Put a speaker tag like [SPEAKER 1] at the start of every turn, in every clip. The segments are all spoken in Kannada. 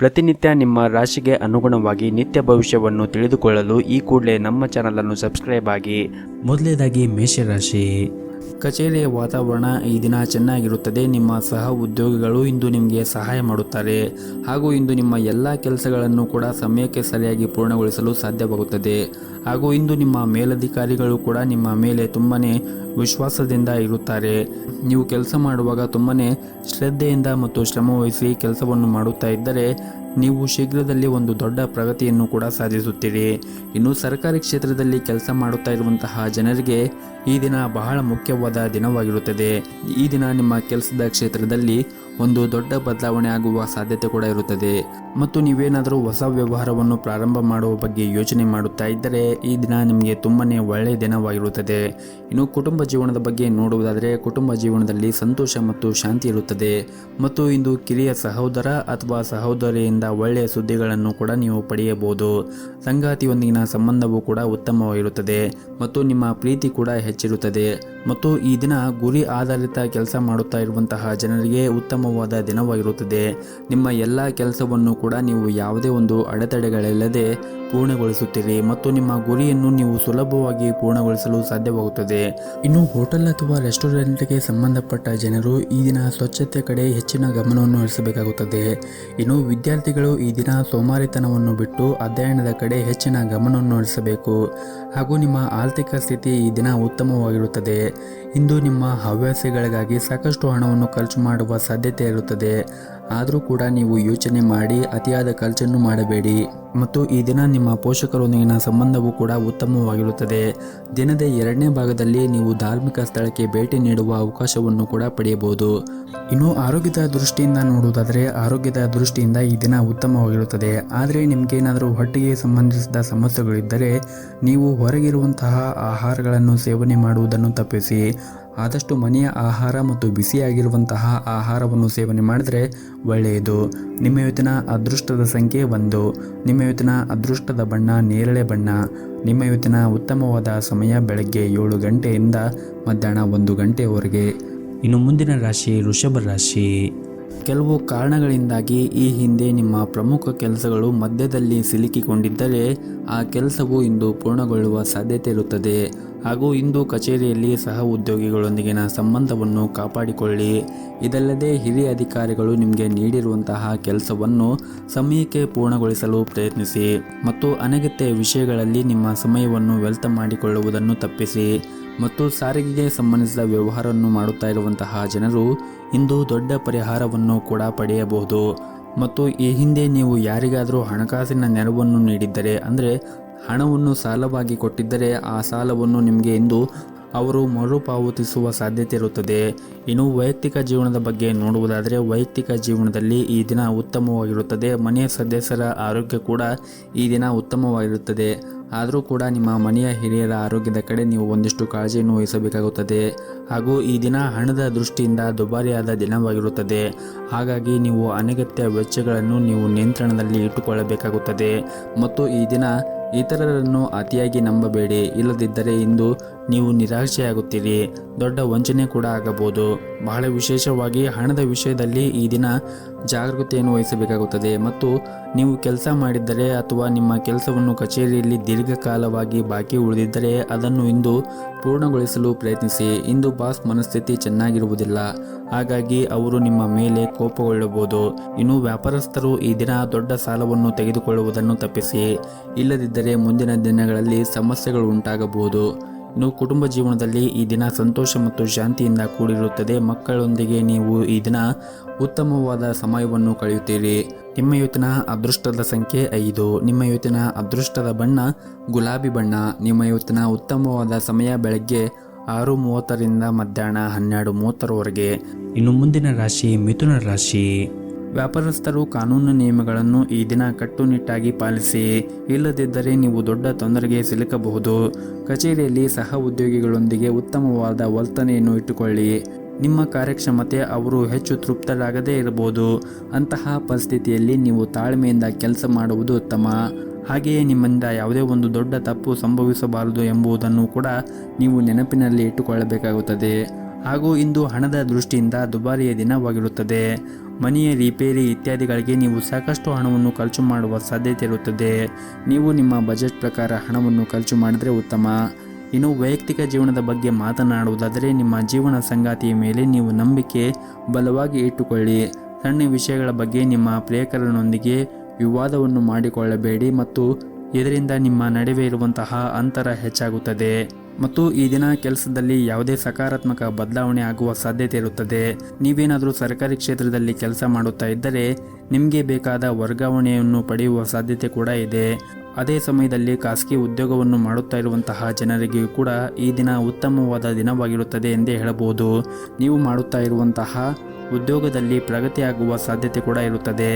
[SPEAKER 1] ಪ್ರತಿನಿತ್ಯ ನಿಮ್ಮ ರಾಶಿಗೆ ಅನುಗುಣವಾಗಿ ನಿತ್ಯ ಭವಿಷ್ಯವನ್ನು ತಿಳಿದುಕೊಳ್ಳಲು ಈ ಕೂಡಲೇ ನಮ್ಮ ಚಾನಲನ್ನು ಸಬ್ಸ್ಕ್ರೈಬ್ ಆಗಿ. ಮೊದಲನೇದಾಗಿ ಮೇಷರಾಶಿ. ಕಚೇರಿಯ ವಾತಾವರಣ ಈ ದಿನ ಚೆನ್ನಾಗಿರುತ್ತದೆ. ನಿಮ್ಮ ಸಹ ಉದ್ಯೋಗಿಗಳು ಇಂದು ನಿಮಗೆ ಸಹಾಯ ಮಾಡುತ್ತಾರೆ ಹಾಗೂ ಇಂದು ನಿಮ್ಮ ಎಲ್ಲ ಕೆಲಸಗಳನ್ನು ಕೂಡ ಸಮಯಕ್ಕೆ ಸರಿಯಾಗಿ ಪೂರ್ಣಗೊಳಿಸಲು ಸಾಧ್ಯವಾಗುತ್ತದೆ. ಹಾಗೂ ಇಂದು ನಿಮ್ಮ ಮೇಲಧಿಕಾರಿಗಳು ಕೂಡ ನಿಮ್ಮ ಮೇಲೆ ತುಂಬನೇ ವಿಶ್ವಾಸದಿಂದ ಇರುತ್ತಾರೆ. ನೀವು ಕೆಲಸ ಮಾಡುವಾಗ ತುಂಬನೇ ಶ್ರದ್ಧೆಯಿಂದ ಮತ್ತು ಶ್ರಮವಹಿಸಿ ಕೆಲಸವನ್ನು ಮಾಡುತ್ತಾ ಇದ್ದರೆ ನೀವು ಶೀಘ್ರದಲ್ಲಿ ಒಂದು ದೊಡ್ಡ ಪ್ರಗತಿಯನ್ನು ಕೂಡ ಸಾಧಿಸುತ್ತೀರಿ. ಇನ್ನು ಸರ್ಕಾರಿ ಕ್ಷೇತ್ರದಲ್ಲಿ ಕೆಲಸ ಮಾಡುತ್ತಾ ಇರುವಂತಹ ಜನರಿಗೆ ಈ ದಿನ ಬಹಳ ಮುಖ್ಯವಾದ ದಿನವಾಗಿರುತ್ತದೆ. ಈ ದಿನ ನಿಮ್ಮ ಕೆಲಸದ ಕ್ಷೇತ್ರದಲ್ಲಿ ಒಂದು ದೊಡ್ಡ ಬದಲಾವಣೆ ಆಗುವ ಸಾಧ್ಯತೆ ಕೂಡ ಇರುತ್ತದೆ. ಮತ್ತು ನೀವೇನಾದರೂ ಹೊಸ ವ್ಯವಹಾರವನ್ನು ಪ್ರಾರಂಭ ಮಾಡುವ ಬಗ್ಗೆ ಯೋಚನೆ ಮಾಡುತ್ತಾ ಇದ್ದರೆ ಈ ದಿನ ನಿಮಗೆ ತುಂಬನೇ ಒಳ್ಳೆಯ ದಿನವಾಗಿರುತ್ತದೆ. ಇನ್ನು ಕುಟುಂಬ ಜೀವನದ ಬಗ್ಗೆ ನೋಡುವುದಾದರೆ ಕುಟುಂಬ ಜೀವನದಲ್ಲಿ ಸಂತೋಷ ಮತ್ತು ಶಾಂತಿ ಇರುತ್ತದೆ. ಮತ್ತು ಇಂದು ಕಿರಿಯ ಸಹೋದರ ಅಥವಾ ಸಹೋದರಿಯಿಂದ ಒಳ್ಳೆಯ ಸುದ್ದಿಗಳನ್ನು ಕೂಡ ನೀವು ಪಡೆಯಬಹುದು. ಸಂಗಾತಿಯೊಂದಿಗಿನ ಸಂಬಂಧವೂ ಕೂಡ ಉತ್ತಮವಾಗಿರುತ್ತದೆ ಮತ್ತು ನಿಮ್ಮ ಪ್ರೀತಿ ಕೂಡ ಹೆಚ್ಚಿರುತ್ತದೆ. ಮತ್ತು ಈ ದಿನ ಗುರಿ ಆಧಾರಿತ ಕೆಲಸ ಮಾಡುತ್ತಾ ಇರುವಂತಹ ಜನರಿಗೆ ಉತ್ತಮವಾದ ದಿನವಾಗಿರುತ್ತದೆ. ನಿಮ್ಮ ಎಲ್ಲ ಕೆಲಸವನ್ನು ಕೂಡ ನೀವು ಯಾವುದೇ ಒಂದು ಅಡೆತಡೆಗಳಿಲ್ಲದೆ ಪೂರ್ಣಗೊಳಿಸುತ್ತೀರಿ ಮತ್ತು ನಿಮ್ಮ ಗುರಿಯನ್ನು ನೀವು ಸುಲಭವಾಗಿ ಪೂರ್ಣಗೊಳಿಸಲು ಸಾಧ್ಯವಾಗುತ್ತದೆ. ಇನ್ನು ಹೋಟೆಲ್ ಅಥವಾ ರೆಸ್ಟೋರೆಂಟ್ಗೆ ಸಂಬಂಧಪಟ್ಟ ಜನರು ಈ ದಿನ ಸ್ವಚ್ಛತೆ ಕಡೆ ಹೆಚ್ಚಿನ ಗಮನವನ್ನು ಹರಿಸಬೇಕಾಗುತ್ತದೆ. ಇನ್ನು ವಿದ್ಯಾರ್ಥಿಗಳು ಈ ದಿನ ಸೋಮಾರಿತನವನ್ನು ಬಿಟ್ಟು ಅಧ್ಯಯನದ ಕಡೆ ಹೆಚ್ಚಿನ ಗಮನವನ್ನು ಹರಿಸಬೇಕು. ಹಾಗೂ ನಿಮ್ಮ ಆರ್ಥಿಕ ಸ್ಥಿತಿ ಈ ದಿನ ಉತ್ತಮವಾಗಿರುತ್ತದೆ. ಇಂದು ನಿಮ್ಮ ಹವ್ಯಾಸಗಳಿಗಾಗಿ ಸಾಕಷ್ಟು ಹಣವನ್ನು ಖರ್ಚು ಮಾಡುವ ಸಾಧ್ಯತೆ ಇರುತ್ತದೆ. ಆದರೂ ಕೂಡ ನೀವು ಯೋಚನೆ ಮಾಡಿ ಅತಿಯಾದ ಖರ್ಚನ್ನು ಮಾಡಬೇಡಿ. ಮತ್ತು ಈ ದಿನ ನಿಮ್ಮ ಪೋಷಕರೊಂದಿಗಿನ ಸಂಬಂಧವೂ ಕೂಡ ಉತ್ತಮವಾಗಿರುತ್ತದೆ. ದಿನದ 2ನೇ ಭಾಗದಲ್ಲಿ ನೀವು ಧಾರ್ಮಿಕ ಸ್ಥಳಕ್ಕೆ ಭೇಟಿ ನೀಡುವ ಅವಕಾಶವನ್ನು ಕೂಡ ಪಡೆಯಬಹುದು. ಇನ್ನು ಆರೋಗ್ಯದ ದೃಷ್ಟಿಯಿಂದ ನೋಡುವುದಾದರೆ ಆರೋಗ್ಯದ ದೃಷ್ಟಿಯಿಂದ ಈ ದಿನ ಉತ್ತಮವಾಗಿರುತ್ತದೆ. ಆದರೆ ನಿಮಗೇನಾದರೂ ಹೊಟ್ಟೆಗೆ ಸಂಬಂಧಿಸಿದ ಸಮಸ್ಯೆಗಳಿದ್ದರೆ ನೀವು ಹೊರಗಿರುವಂತಹ ಆಹಾರಗಳನ್ನು ಸೇವನೆ ಮಾಡುವುದನ್ನು ತಪ್ಪಿಸಿ. ಆದಷ್ಟು ಮನೆಯ ಆಹಾರ ಮತ್ತು ಬಿಸಿಯಾಗಿರುವಂತಹ ಆಹಾರವನ್ನು ಸೇವನೆ ಮಾಡಿದರೆ ಒಳ್ಳೆಯದು. ನಿಮ್ಮ ಇವತ್ತಿನ ಅದೃಷ್ಟದ ಸಂಖ್ಯೆ 1. ನಿಮ್ಮ ಇವತ್ತಿನ ಅದೃಷ್ಟದ ಬಣ್ಣ ನೇರಳೆ ಬಣ್ಣ. ನಿಮ್ಮ ಇವತ್ತಿನ ಉತ್ತಮವಾದ ಸಮಯ ಬೆಳಗ್ಗೆ 7 ಗಂಟೆಯಿಂದ ಮಧ್ಯಾಹ್ನ 1 ಗಂಟೆಯವರೆಗೆ. ಇನ್ನು ಮುಂದಿನ ರಾಶಿ ವೃಷಭ ರಾಶಿ. ಕೆಲವು ಕಾರಣಗಳಿಂದಾಗಿ ಈ ಹಿಂದೆ ನಿಮ್ಮ ಪ್ರಮುಖ ಕೆಲಸಗಳು ಮಧ್ಯದಲ್ಲಿ ಸಿಲುಕಿಕೊಂಡಿದ್ದರೆ ಆ ಕೆಲಸವು ಇಂದು ಪೂರ್ಣಗೊಳ್ಳುವ ಸಾಧ್ಯತೆ ಇರುತ್ತದೆ. ಹಾಗೂ ಇಂದು ಕಚೇರಿಯಲ್ಲಿ ಸಹ ಉದ್ಯೋಗಿಗಳೊಂದಿಗಿನ ಸಂಬಂಧವನ್ನು ಕಾಪಾಡಿಕೊಳ್ಳಿ. ಇದಲ್ಲದೆ ಹಿರಿಯ ಅಧಿಕಾರಿಗಳು ನಿಮಗೆ ನೀಡಿರುವಂತಹ ಕೆಲಸವನ್ನು ಸಮಯಕ್ಕೆ ಪೂರ್ಣಗೊಳಿಸಲು ಪ್ರಯತ್ನಿಸಿ ಮತ್ತು ಅನಗತ್ಯ ವಿಷಯಗಳಲ್ಲಿ ನಿಮ್ಮ ಸಮಯವನ್ನು ವ್ಯರ್ಥ ಮಾಡಿಕೊಳ್ಳುವುದನ್ನು ತಪ್ಪಿಸಿ. ಮತ್ತು ಸಾರಿಗೆಗೆ ಸಂಬಂಧಿಸಿದ ವ್ಯವಹಾರವನ್ನು ಮಾಡುತ್ತಾ ಇರುವಂತಹ ಜನರು ಇಂದು ದೊಡ್ಡ ಪರಿಹಾರವನ್ನು ಕೂಡ ಪಡೆಯಬಹುದು. ಮತ್ತು ಈ ಹಿಂದೆ ನೀವು ಯಾರಿಗಾದರೂ ಹಣಕಾಸಿನ ನೆರವನ್ನು ನೀಡಿದ್ದರೆ ಅಂದರೆ ಹಣವನ್ನು ಸಾಲವಾಗಿ ಕೊಟ್ಟಿದ್ದರೆ ಆ ಸಾಲವನ್ನು ನಿಮಗೆ ಇಂದು ಅವರು ಮರುಪಾವತಿಸುವ ಸಾಧ್ಯತೆ ಇರುತ್ತದೆ. ಇನ್ನು ವೈಯಕ್ತಿಕ ಜೀವನದ ಬಗ್ಗೆ ನೋಡುವುದಾದರೆ ವೈಯಕ್ತಿಕ ಜೀವನದಲ್ಲಿ ಈ ದಿನ ಉತ್ತಮವಾಗಿರುತ್ತದೆ. ಮನೆಯ ಸದಸ್ಯರ ಆರೋಗ್ಯ ಕೂಡ ಈ ದಿನ ಉತ್ತಮವಾಗಿರುತ್ತದೆ. ಆದರೂ ಕೂಡ ನಿಮ್ಮ ಮನೆಯ ಹಿರಿಯರ ಆರೋಗ್ಯದ ಕಡೆ ನೀವು ಒಂದಿಷ್ಟು ಕಾಳಜಿಯನ್ನು ವಹಿಸಬೇಕಾಗುತ್ತದೆ. ಹಾಗೂ ಈ ದಿನ ಹಣದ ದೃಷ್ಟಿಯಿಂದ ದುಬಾರಿಯಾದ ದಿನವಾಗಿರುತ್ತದೆ. ಹಾಗಾಗಿ ನೀವು ಅನಗತ್ಯ ವೆಚ್ಚಗಳನ್ನು ನೀವು ನಿಯಂತ್ರಣದಲ್ಲಿ ಇಟ್ಟುಕೊಳ್ಳಬೇಕಾಗುತ್ತದೆ. ಮತ್ತು ಈ ದಿನ ಇತರರನ್ನು ಅತಿಯಾಗಿ ನಂಬಬೇಡಿ. ಇಲ್ಲದಿದ್ದರೆ ಇಂದು ನೀವು ನಿರಾಶೆಯಾಗುತ್ತೀರಿ. ದೊಡ್ಡ ವಂಚನೆ ಕೂಡ ಆಗಬಹುದು. ಬಹಳ ವಿಶೇಷವಾಗಿ ಹಣದ ವಿಷಯದಲ್ಲಿ ಈ ದಿನ ಜಾಗರೂಕತೆಯನ್ನು ವಹಿಸಬೇಕಾಗುತ್ತದೆ. ಮತ್ತು ನೀವು ಕೆಲಸ ಮಾಡಿದ್ದರೆ ಅಥವಾ ನಿಮ್ಮ ಕೆಲಸವನ್ನು ಕಚೇರಿಯಲ್ಲಿ ದೀರ್ಘಕಾಲವಾಗಿ ಬಾಕಿ ಉಳಿದಿದ್ದರೆ ಅದನ್ನು ಇಂದು ಪೂರ್ಣಗೊಳಿಸಲು ಪ್ರಯತ್ನಿಸಿ. ಇಂದು ಬಾಸ್ ಮನಸ್ಥಿತಿ ಚೆನ್ನಾಗಿರುವುದಿಲ್ಲ. ಹಾಗಾಗಿ ಅವರು ನಿಮ್ಮ ಮೇಲೆ ಕೋಪಗೊಳ್ಳಬಹುದು. ಇನ್ನು ವ್ಯಾಪಾರಸ್ಥರು ಈ ದಿನ ದೊಡ್ಡ ಸಾಲವನ್ನು ತೆಗೆದುಕೊಳ್ಳುವುದನ್ನು ತಪ್ಪಿಸಿ. ಇಲ್ಲದಿದ್ದರೆ ಮುಂದಿನ ದಿನಗಳಲ್ಲಿ ಸಮಸ್ಯೆಗಳು ಉಂಟಾಗಬಹುದು. ಇನ್ನು ಕುಟುಂಬ ಜೀವನದಲ್ಲಿ ಈ ದಿನ ಸಂತೋಷ ಮತ್ತು ಶಾಂತಿಯಿಂದ ಕೂಡಿರುತ್ತದೆ. ಮಕ್ಕಳೊಂದಿಗೆ ನೀವು ಈ ದಿನ ಉತ್ತಮವಾದ ಸಮಯವನ್ನು ಕಳೆಯುತ್ತೀರಿ. ನಿಮ್ಮ ಇವತ್ತಿನ ಅದೃಷ್ಟದ ಸಂಖ್ಯೆ 5. ನಿಮ್ಮ ಇವತ್ತಿನ ಅದೃಷ್ಟದ ಬಣ್ಣ ಗುಲಾಬಿ ಬಣ್ಣ. ನಿಮ್ಮ ಇವತ್ತಿನ ಉತ್ತಮವಾದ ಸಮಯ ಬೆಳಗ್ಗೆ 6:30ರಿಂದ ಮಧ್ಯಾಹ್ನ 12:30ರವರೆಗೆ. ಇನ್ನು ಮುಂದಿನ ರಾಶಿ ಮಿಥುನ ರಾಶಿ. ವ್ಯಾಪಾರಸ್ಥರು ಕಾನೂನು ನಿಯಮಗಳನ್ನು ಈ ದಿನ ಕಟ್ಟುನಿಟ್ಟಾಗಿ ಪಾಲಿಸಿ. ಇಲ್ಲದಿದ್ದರೆ ನೀವು ದೊಡ್ಡ ತೊಂದರೆಗೆ ಸಿಲುಕಬಹುದು. ಕಚೇರಿಯಲ್ಲಿ ಸಹ ಉದ್ಯೋಗಿಗಳೊಂದಿಗೆ ಉತ್ತಮವಾದ ವರ್ತನೆಯನ್ನು ಇಟ್ಟುಕೊಳ್ಳಿ. ನಿಮ್ಮ ಕಾರ್ಯಕ್ಷಮತೆ ಅವರು ಹೆಚ್ಚು ತೃಪ್ತರಾಗದೇ ಇರಬಹುದು. ಅಂತಹ ಪರಿಸ್ಥಿತಿಯಲ್ಲಿ ನೀವು ತಾಳ್ಮೆಯಿಂದ ಕೆಲಸ ಮಾಡುವುದು ಉತ್ತಮ. ಹಾಗೆಯೇ ನಿಮ್ಮಿಂದ ಯಾವುದೇ ಒಂದು ದೊಡ್ಡ ತಪ್ಪು ಸಂಭವಿಸಬಾರದು ಎಂಬುದನ್ನು ಕೂಡ ನೀವು ನೆನಪಿನಲ್ಲಿ ಇಟ್ಟುಕೊಳ್ಳಬೇಕಾಗುತ್ತದೆ. ಹಾಗೂ ಇಂದು ಹಣದ ದೃಷ್ಟಿಯಿಂದ ದುಬಾರಿಯ ದಿನವಾಗಿರುತ್ತದೆ. ಮನೆಯ ರಿಪೇರಿ ಇತ್ಯಾದಿಗಳಿಗೆ ನೀವು ಸಾಕಷ್ಟು ಹಣವನ್ನು ಖರ್ಚು ಮಾಡುವ ಸಾಧ್ಯತೆ ಇರುತ್ತದೆ. ನೀವು ನಿಮ್ಮ ಬಜೆಟ್ ಪ್ರಕಾರ ಹಣವನ್ನು ಖರ್ಚು ಮಾಡಿದರೆ ಉತ್ತಮ. ಇನ್ನು ವೈಯಕ್ತಿಕ ಜೀವನದ ಬಗ್ಗೆ ಮಾತನಾಡುವುದಾದರೆ ನಿಮ್ಮ ಜೀವನ ಸಂಗಾತಿಯ ಮೇಲೆ ನೀವು ನಂಬಿಕೆ ಬಲವಾಗಿ ಇಟ್ಟುಕೊಳ್ಳಿ. ಸಣ್ಣ ವಿಷಯಗಳ ಬಗ್ಗೆ ನಿಮ್ಮ ಪ್ರಿಯಕರನೊಂದಿಗೆ ವಿವಾದವನ್ನು ಮಾಡಿಕೊಳ್ಳಬೇಡಿ ಮತ್ತು ಇದರಿಂದ ನಿಮ್ಮ ನಡುವೆ ಇರುವಂತಹ ಅಂತರ ಹೆಚ್ಚಾಗುತ್ತದೆ. ಮತ್ತು ಈ ದಿನ ಕೆಲಸದಲ್ಲಿ ಯಾವುದೇ ಸಕಾರಾತ್ಮಕ ಬದಲಾವಣೆ ಆಗುವ ಸಾಧ್ಯತೆ ಇರುತ್ತದೆ. ನೀವೇನಾದರೂ ಸರ್ಕಾರಿ ಕ್ಷೇತ್ರದಲ್ಲಿ ಕೆಲಸ ಮಾಡುತ್ತಾ ಇದ್ದರೆ ನಿಮಗೆ ಬೇಕಾದ ವರ್ಗಾವಣೆಯನ್ನು ಪಡೆಯುವ ಸಾಧ್ಯತೆ ಕೂಡ ಇದೆ. ಅದೇ ಸಮಯದಲ್ಲಿ ಖಾಸಗಿ ಉದ್ಯೋಗವನ್ನು ಮಾಡುತ್ತಾ ಇರುವಂತಹ ಜನರಿಗೂ ಕೂಡ ಈ ದಿನ ಉತ್ತಮವಾದ ದಿನವಾಗಿರುತ್ತದೆ ಎಂದೇ ಹೇಳಬಹುದು. ನೀವು ಮಾಡುತ್ತಾ ಇರುವಂತಹ ಉದ್ಯೋಗದಲ್ಲಿ ಪ್ರಗತಿಯಾಗುವ ಸಾಧ್ಯತೆ ಕೂಡ ಇರುತ್ತದೆ.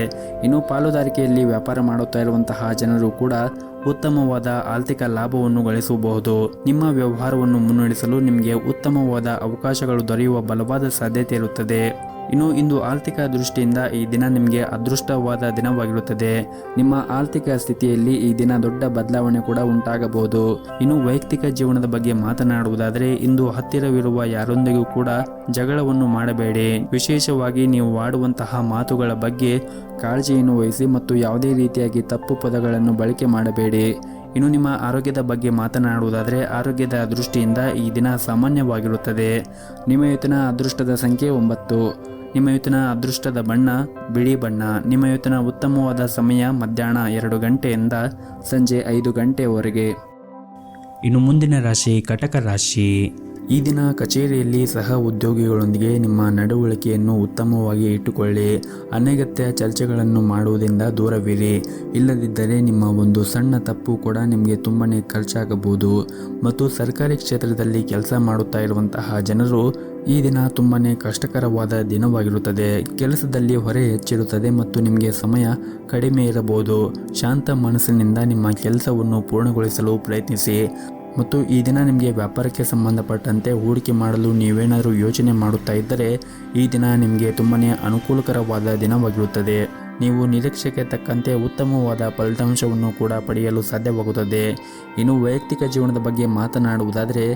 [SPEAKER 1] ಇನ್ನು ಪಾಲುದಾರಿಕೆಯಲ್ಲಿ ವ್ಯಾಪಾರ ಮಾಡುತ್ತಾ ಇರುವಂತಹ ಜನರು ಕೂಡ ಉತ್ತಮವಾದ ಆರ್ಥಿಕ ಲಾಭವನ್ನು ಗಳಿಸಬಹುದು. ನಿಮ್ಮ ವ್ಯವಹಾರವನ್ನು ಮುನ್ನಡೆಸಲು ನಿಮಗೆ ಉತ್ತಮವಾದ ಅವಕಾಶಗಳು ದೊರೆಯುವ ಬಲವಾದ ಸಾಧ್ಯತೆ ಇರುತ್ತದೆ. ಇನ್ನು ಇಂದು ಆರ್ಥಿಕ ದೃಷ್ಟಿಯಿಂದ ಈ ದಿನ ನಿಮಗೆ ಅದೃಷ್ಟವಾದ ದಿನವಾಗಿರುತ್ತದೆ. ನಿಮ್ಮ ಆರ್ಥಿಕ ಸ್ಥಿತಿಯಲ್ಲಿ ಈ ದಿನ ದೊಡ್ಡ ಬದಲಾವಣೆ ಕೂಡ ಉಂಟಾಗಬಹುದು. ಇನ್ನು ವೈಯಕ್ತಿಕ ಜೀವನದ ಬಗ್ಗೆ ಮಾತನಾಡುವುದಾದರೆ ಇಂದು ಹತ್ತಿರವಿರುವ ಯಾರೊಂದಿಗೂ ಕೂಡ ಜಗಳವನ್ನು ಮಾಡಬೇಡಿ. ವಿಶೇಷವಾಗಿ ನೀವು ಆಡುವಂತಹ ಮಾತುಗಳ ಬಗ್ಗೆ ಕಾಳಜಿಯನ್ನು ವಹಿಸಿ ಮತ್ತು ಯಾವುದೇ ರೀತಿಯಾಗಿ ತಪ್ಪು ಪದಗಳನ್ನು ಬಳಕೆ ಮಾಡಬೇಡಿ. ಇನ್ನು ನಿಮ್ಮ ಆರೋಗ್ಯದ ಬಗ್ಗೆ ಮಾತನಾಡುವುದಾದರೆ ಆರೋಗ್ಯದ ದೃಷ್ಟಿಯಿಂದ ಈ ದಿನ ಸಾಮಾನ್ಯವಾಗಿರುತ್ತದೆ. ನಿಮ್ಮ ಇವತ್ತಿನ ಅದೃಷ್ಟದ ಸಂಖ್ಯೆ 9. ನಿಮ್ಮ ಇವತ್ತಿನ ಅದೃಷ್ಟದ ಬಣ್ಣ ಬಿಳಿ ಬಣ್ಣ. ನಿಮ್ಮ ಇವತ್ತಿನ ಉತ್ತಮವಾದ ಸಮಯ ಮಧ್ಯಾಹ್ನ 2 ಗಂಟೆಯಿಂದ ಸಂಜೆ 5 ಗಂಟೆಯವರೆಗೆ. ಇನ್ನು ಮುಂದಿನ ರಾಶಿ ಕಟಕ ರಾಶಿ. ಈ ದಿನ ಕಚೇರಿಯಲ್ಲಿ ಸಹ ಉದ್ಯೋಗಿಗಳೊಂದಿಗೆ ನಿಮ್ಮ ನಡವಳಿಕೆಯನ್ನು ಉತ್ತಮವಾಗಿ ಇಟ್ಟುಕೊಳ್ಳಿ. ಅನಗತ್ಯ ಚರ್ಚೆಗಳನ್ನು ಮಾಡುವುದರಿಂದ ದೂರವಿರಿ. ಇಲ್ಲದಿದ್ದರೆ ನಿಮ್ಮ ಒಂದು ಸಣ್ಣ ತಪ್ಪು ಕೂಡ ನಿಮಗೆ ತುಂಬಾ ಖರ್ಚಾಗಬಹುದು. ಮತ್ತು ಸರ್ಕಾರಿ ಕ್ಷೇತ್ರದಲ್ಲಿ ಕೆಲಸ ಮಾಡುತ್ತಾ ಇರುವಂತಹ ಜನರು ಈ ದಿನ ತುಂಬಾ ಕಷ್ಟಕರವಾದ ದಿನವಾಗಿರುತ್ತದೆ. ಕೆಲಸದಲ್ಲಿ ಹೊರೆ ಹೆಚ್ಚಿರುತ್ತದೆ ಮತ್ತು ನಿಮಗೆ ಸಮಯ ಕಡಿಮೆ ಇರಬಹುದು. ಶಾಂತ ಮನಸ್ಸಿನಿಂದ ನಿಮ್ಮ ಕೆಲಸವನ್ನು ಪೂರ್ಣಗೊಳಿಸಲು ಪ್ರಯತ್ನಿಸಿ. ಮತ್ತು ಈ ದಿನ ನಿಮಗೆ ವ್ಯಾಪಾರಕ್ಕೆ ಸಂಬಂಧಪಟ್ಟಂತೆ ಹೂಡಿಕೆ ಮಾಡಲು ನೀವೇನಾದರೂ ಯೋಚನೆ ಮಾಡುತ್ತಾ ಇದ್ದರೆ ಈ ದಿನ ನಿಮಗೆ ತುಂಬಾ ಅನುಕೂಲಕರವಾದ ದಿನವಾಗಿರುತ್ತದೆ. ನೀವು ನಿರೀಕ್ಷೆಗೆ ತಕ್ಕಂತೆ ಉತ್ತಮವಾದ ಫಲಿತಾಂಶವನ್ನು ಕೂಡ ಪಡೆಯಲು ಸಾಧ್ಯವಾಗುತ್ತದೆ. ಇನ್ನು ವೈಯಕ್ತಿಕ ಜೀವನದ ಬಗ್ಗೆ ಮಾತನಾಡುವುದಾದರೆ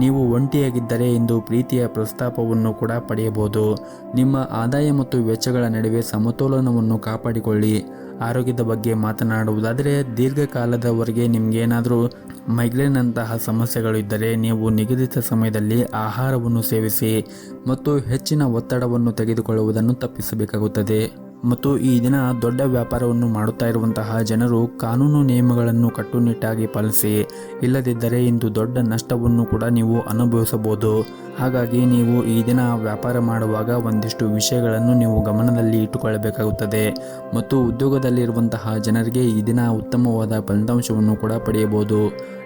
[SPEAKER 1] ನೀವು ಒಂಟಿಯಾಗಿದ್ದರೆ ಇಂದು ಪ್ರೀತಿಯ ಪ್ರಸ್ತಾಪವನ್ನು ಕೂಡ ಪಡೆಯಬಹುದು. ನಿಮ್ಮ ಆದಾಯ ಮತ್ತು ವೆಚ್ಚಗಳ ನಡುವೆ ಸಮತೋಲನವನ್ನು ಕಾಪಾಡಿಕೊಳ್ಳಿ. ಆರೋಗ್ಯದ ಬಗ್ಗೆ ಮಾತನಾಡುವುದಾದರೆ ದೀರ್ಘಕಾಲದವರೆಗೆ ನಿಮಗೇನಾದರೂ ಮೈಗ್ರೇನ್ ಅಂತಹ ಸಮಸ್ಯೆಗಳು ಇದ್ದರೆ ನೀವು ನಿಗದಿತ ಸಮಯದಲ್ಲಿ ಆಹಾರವನ್ನು ಸೇವಿಸಿ ಮತ್ತು ಹೆಚ್ಚಿನ ಒತ್ತಡವನ್ನು ತೆಗೆದುಕೊಳ್ಳುವುದನ್ನು ತಪ್ಪಿಸಬೇಕಾಗುತ್ತದೆ. ಮತ್ತು ಈ ದಿನ ದೊಡ್ಡ ವ್ಯಾಪಾರವನ್ನು ಮಾಡುತ್ತಾ ಇರುವಂತಹ ಜನರು ಕಾನೂನು ನಿಯಮಗಳನ್ನು ಕಟ್ಟುನಿಟ್ಟಾಗಿ ಪಾಲಿಸಿ. ಇಲ್ಲದಿದ್ದರೆ ಇಂದು ದೊಡ್ಡ ನಷ್ಟವನ್ನು ಕೂಡ ನೀವು ಅನುಭವಿಸಬಹುದು. ಹಾಗಾಗಿ ನೀವು ಈ ದಿನ ವ್ಯಾಪಾರ ಮಾಡುವಾಗ ಒಂದಿಷ್ಟು ವಿಷಯಗಳನ್ನು ನೀವು ಗಮನದಲ್ಲಿ ಇಟ್ಟುಕೊಳ್ಳಬೇಕಾಗುತ್ತದೆ. ಮತ್ತು ಉದ್ಯೋಗದಲ್ಲಿರುವಂತಹ ಜನರಿಗೆ ಈ ದಿನ ಉತ್ತಮವಾದ ಫಲಿತಾಂಶವನ್ನು ಕೂಡ ಪಡೆಯಬಹುದು.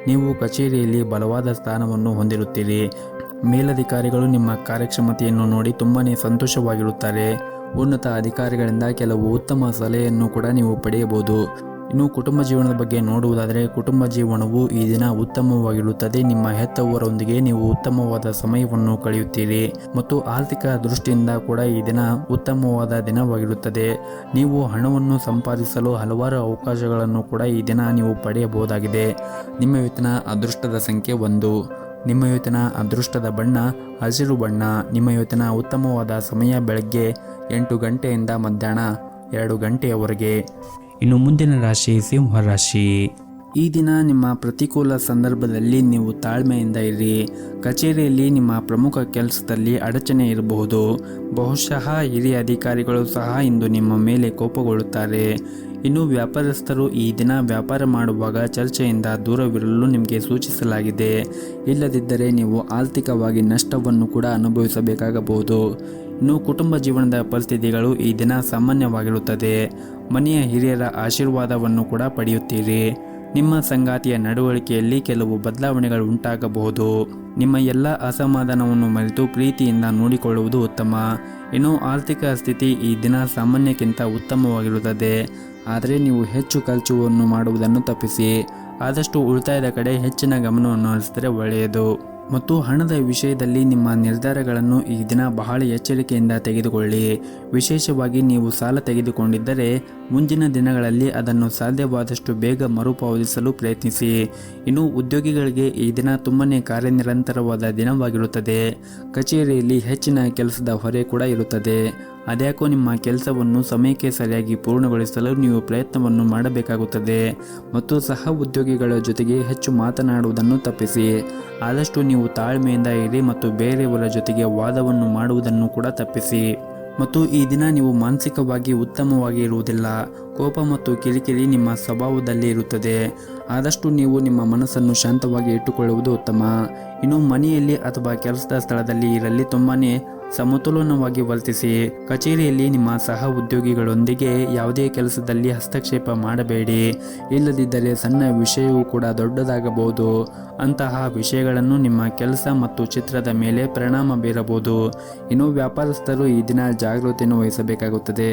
[SPEAKER 1] ನೀವು ಕಚೇರಿಯಲ್ಲಿ ಬಲವಾದ ಸ್ಥಾನವನ್ನು ಹೊಂದಿರುತ್ತೀರಿ. ಮೇಲಧಿಕಾರಿಗಳು ನಿಮ್ಮ ಕಾರ್ಯಕ್ಷಮತೆಯನ್ನು ನೋಡಿ ತುಂಬಾ ಸಂತೋಷವಾಗಿರುತ್ತಾರೆ. ಉನ್ನತ ಅಧಿಕಾರಿಗಳಿಂದ ಕೆಲವು ಉತ್ತಮ ಸಲಹೆಯನ್ನು ಕೂಡ ನೀವು ಪಡೆಯಬಹುದು. ಇನ್ನು ಕುಟುಂಬ ಜೀವನದ ಬಗ್ಗೆ ನೋಡುವುದಾದರೆ ಕುಟುಂಬ ಜೀವನವು ಈ ದಿನ ಉತ್ತಮವಾಗಿರುತ್ತದೆ. ನಿಮ್ಮ ಹೆತ್ತವರೊಂದಿಗೆ ನೀವು ಉತ್ತಮವಾದ ಸಮಯವನ್ನು ಕಳೆಯುತ್ತೀರಿ ಮತ್ತು ಆರ್ಥಿಕ ದೃಷ್ಟಿಯಿಂದ ಕೂಡ ಈ ದಿನ ಉತ್ತಮವಾದ ದಿನವಾಗಿರುತ್ತದೆ. ನೀವು ಹಣವನ್ನು ಸಂಪಾದಿಸಲು ಹಲವಾರು ಅವಕಾಶಗಳನ್ನು ಕೂಡ ಈ ದಿನ ನೀವು ಪಡೆಯಬಹುದಾಗಿದೆ. ನಿಮ್ಮ ಇವತ್ತಿನ ಅದೃಷ್ಟದ ಸಂಖ್ಯೆ 1. ನಿಮ್ಮ ಇವತ್ತಿನ ಅದೃಷ್ಟದ ಬಣ್ಣ ಹಸಿರು ಬಣ್ಣ. ನಿಮ್ಮ ಇವತ್ತಿನ ಉತ್ತಮವಾದ ಸಮಯ ಬೆಳಗ್ಗೆ 8 ಗಂಟೆಯಿಂದ ಮಧ್ಯಾಹ್ನ 2 ಗಂಟೆಯವರೆಗೆ. ಇನ್ನು ಮುಂದಿನ ರಾಶಿ ಸಿಂಹ ರಾಶಿ. ಈ ದಿನ ನಿಮ್ಮ ಪ್ರತಿಕೂಲ ಸಂದರ್ಭದಲ್ಲಿ ನೀವು ತಾಳ್ಮೆಯಿಂದ ಇರಿ. ಕಚೇರಿಯಲ್ಲಿ ನಿಮ್ಮ ಪ್ರಮುಖ ಕೆಲಸದಲ್ಲಿ ಅಡಚಣೆ ಇರಬಹುದು. ಬಹುಶಃ ಹಿರಿಯ ಅಧಿಕಾರಿಗಳು ಸಹ ಇಂದು ನಿಮ್ಮ ಮೇಲೆ ಕೋಪಗೊಳ್ಳುತ್ತಾರೆ. ಇನ್ನು ವ್ಯಾಪಾರಸ್ಥರು ಈ ದಿನ ವ್ಯಾಪಾರ ಮಾಡುವಾಗ ಚರ್ಚೆಯಿಂದ ದೂರವಿರಲು ನಿಮಗೆ ಸೂಚಿಸಲಾಗಿದೆ. ಇಲ್ಲದಿದ್ದರೆ ನೀವು ಆರ್ಥಿಕವಾಗಿ ನಷ್ಟವನ್ನು ಕೂಡ ಅನುಭವಿಸಬೇಕಾಗಬಹುದು. ಇನ್ನು ಕುಟುಂಬ ಜೀವನದ ಪರಿಸ್ಥಿತಿಗಳು ಈ ದಿನ ಸಾಮಾನ್ಯವಾಗಿರುತ್ತದೆ. ಮನೆಯ ಹಿರಿಯರ ಆಶೀರ್ವಾದವನ್ನು ಕೂಡ ಪಡೆಯುತ್ತೀರಿ. ನಿಮ್ಮ ಸಂಗಾತಿಯ ನಡವಳಿಕೆಯಲ್ಲಿ ಕೆಲವು ಬದಲಾವಣೆಗಳು ಉಂಟಾಗಬಹುದು. ನಿಮ್ಮ ಎಲ್ಲ ಅಸಮಾಧಾನವನ್ನು ಮರೆತು ಪ್ರೀತಿಯಿಂದ ನೋಡಿಕೊಳ್ಳುವುದು ಉತ್ತಮ. ಇನ್ನು ಆರ್ಥಿಕ ಸ್ಥಿತಿ ಈ ದಿನ ಸಾಮಾನ್ಯಕ್ಕಿಂತ ಉತ್ತಮವಾಗಿರುತ್ತದೆ. ಆದರೆ ನೀವು ಹೆಚ್ಚು ಖರ್ಚುವನ್ನು ಮಾಡುವುದನ್ನು ತಪ್ಪಿಸಿ. ಆದಷ್ಟು ಉಳಿತಾಯದ ಕಡೆ ಹೆಚ್ಚಿನ ಗಮನವನ್ನು ಹರಿಸಿದರೆ ಒಳ್ಳೆಯದು. ಮತ್ತು ಹಣದ ವಿಷಯದಲ್ಲಿ ನಿಮ್ಮ ನಿರ್ಧಾರಗಳನ್ನು ಈ ದಿನ ಬಹಳ ಎಚ್ಚರಿಕೆಯಿಂದ ತೆಗೆದುಕೊಳ್ಳಿ. ವಿಶೇಷವಾಗಿ ನೀವು ಸಾಲ ತೆಗೆದುಕೊಂಡಿದ್ದರೆ ಮುಂದಿನ ದಿನಗಳಲ್ಲಿ ಅದನ್ನು ಸಾಧ್ಯವಾದಷ್ಟು ಬೇಗ ಮರುಪಾವತಿಸಲು ಪ್ರಯತ್ನಿಸಿ. ಇನ್ನು ಉದ್ಯೋಗಿಗಳಿಗೆ ಈ ದಿನ ತುಂಬನೇ ಕಾರ್ಯನಿರಂತರವಾದ ದಿನವಾಗಿರುತ್ತದೆ. ಕಚೇರಿಯಲ್ಲಿ ಹೆಚ್ಚಿನ ಕೆಲಸದ ಹೊರೆ ಕೂಡ ಇರುತ್ತದೆ. ಅದ್ಯಾಕೋ ನಿಮ್ಮ ಕೆಲಸವನ್ನು ಸಮಯಕ್ಕೆ ಸರಿಯಾಗಿ ಪೂರ್ಣಗೊಳಿಸಲು ನೀವು ಪ್ರಯತ್ನವನ್ನು ಮಾಡಬೇಕಾಗುತ್ತದೆ ಮತ್ತು ಸಹ ಉದ್ಯೋಗಿಗಳ ಜೊತೆಗೆ ಹೆಚ್ಚು ಮಾತನಾಡುವುದನ್ನು ತಪ್ಪಿಸಿ. ಆದಷ್ಟು ನೀವು ತಾಳ್ಮೆಯಿಂದ ಇರಿ ಮತ್ತು ಬೇರೆಯವರ ಜೊತೆಗೆ ವಾದವನ್ನು ಮಾಡುವುದನ್ನು ಕೂಡ ತಪ್ಪಿಸಿ. ಮತ್ತು ಈ ದಿನ ನೀವು ಮಾನಸಿಕವಾಗಿ ಉತ್ತಮವಾಗಿ ಇರುವುದಿಲ್ಲ. ಕೋಪ ಮತ್ತು ಕಿರಿಕಿರಿ ನಿಮ್ಮ ಸ್ವಭಾವದಲ್ಲಿ ಇರುತ್ತದೆ. ಆದಷ್ಟು ನೀವು ನಿಮ್ಮ ಮನಸ್ಸನ್ನು ಶಾಂತವಾಗಿ ಇಟ್ಟುಕೊಳ್ಳುವುದು ಉತ್ತಮ. ಇನ್ನು ಮನೆಯಲ್ಲಿ ಅಥವಾ ಕೆಲಸದ ಸ್ಥಳದಲ್ಲಿ ಇರಲಿ ತುಂಬಾನೇ ಸಮತೋಲನವಾಗಿ ವರ್ತಿಸಿ. ಕಚೇರಿಯಲ್ಲಿ ನಿಮ್ಮ ಸಹ ಉದ್ಯೋಗಿಗಳೊಂದಿಗೆ ಯಾವುದೇ ಕೆಲಸದಲ್ಲಿ ಹಸ್ತಕ್ಷೇಪ ಮಾಡಬೇಡಿ. ಇಲ್ಲದಿದ್ದರೆ ಸಣ್ಣ ವಿಷಯವೂ ಕೂಡ ದೊಡ್ಡದಾಗಬಹುದು. ಅಂತಹ ವಿಷಯಗಳನ್ನು ನಿಮ್ಮ ಕೆಲಸ ಮತ್ತು ಚಿತ್ರದ ಮೇಲೆ ಪರಿಣಾಮ ಬೀರಬಹುದು. ಇನ್ನು ವ್ಯಾಪಾರಸ್ಥರು ಈ ದಿನ ಜಾಗೃತಿಯನ್ನು ವಹಿಸಬೇಕಾಗುತ್ತದೆ.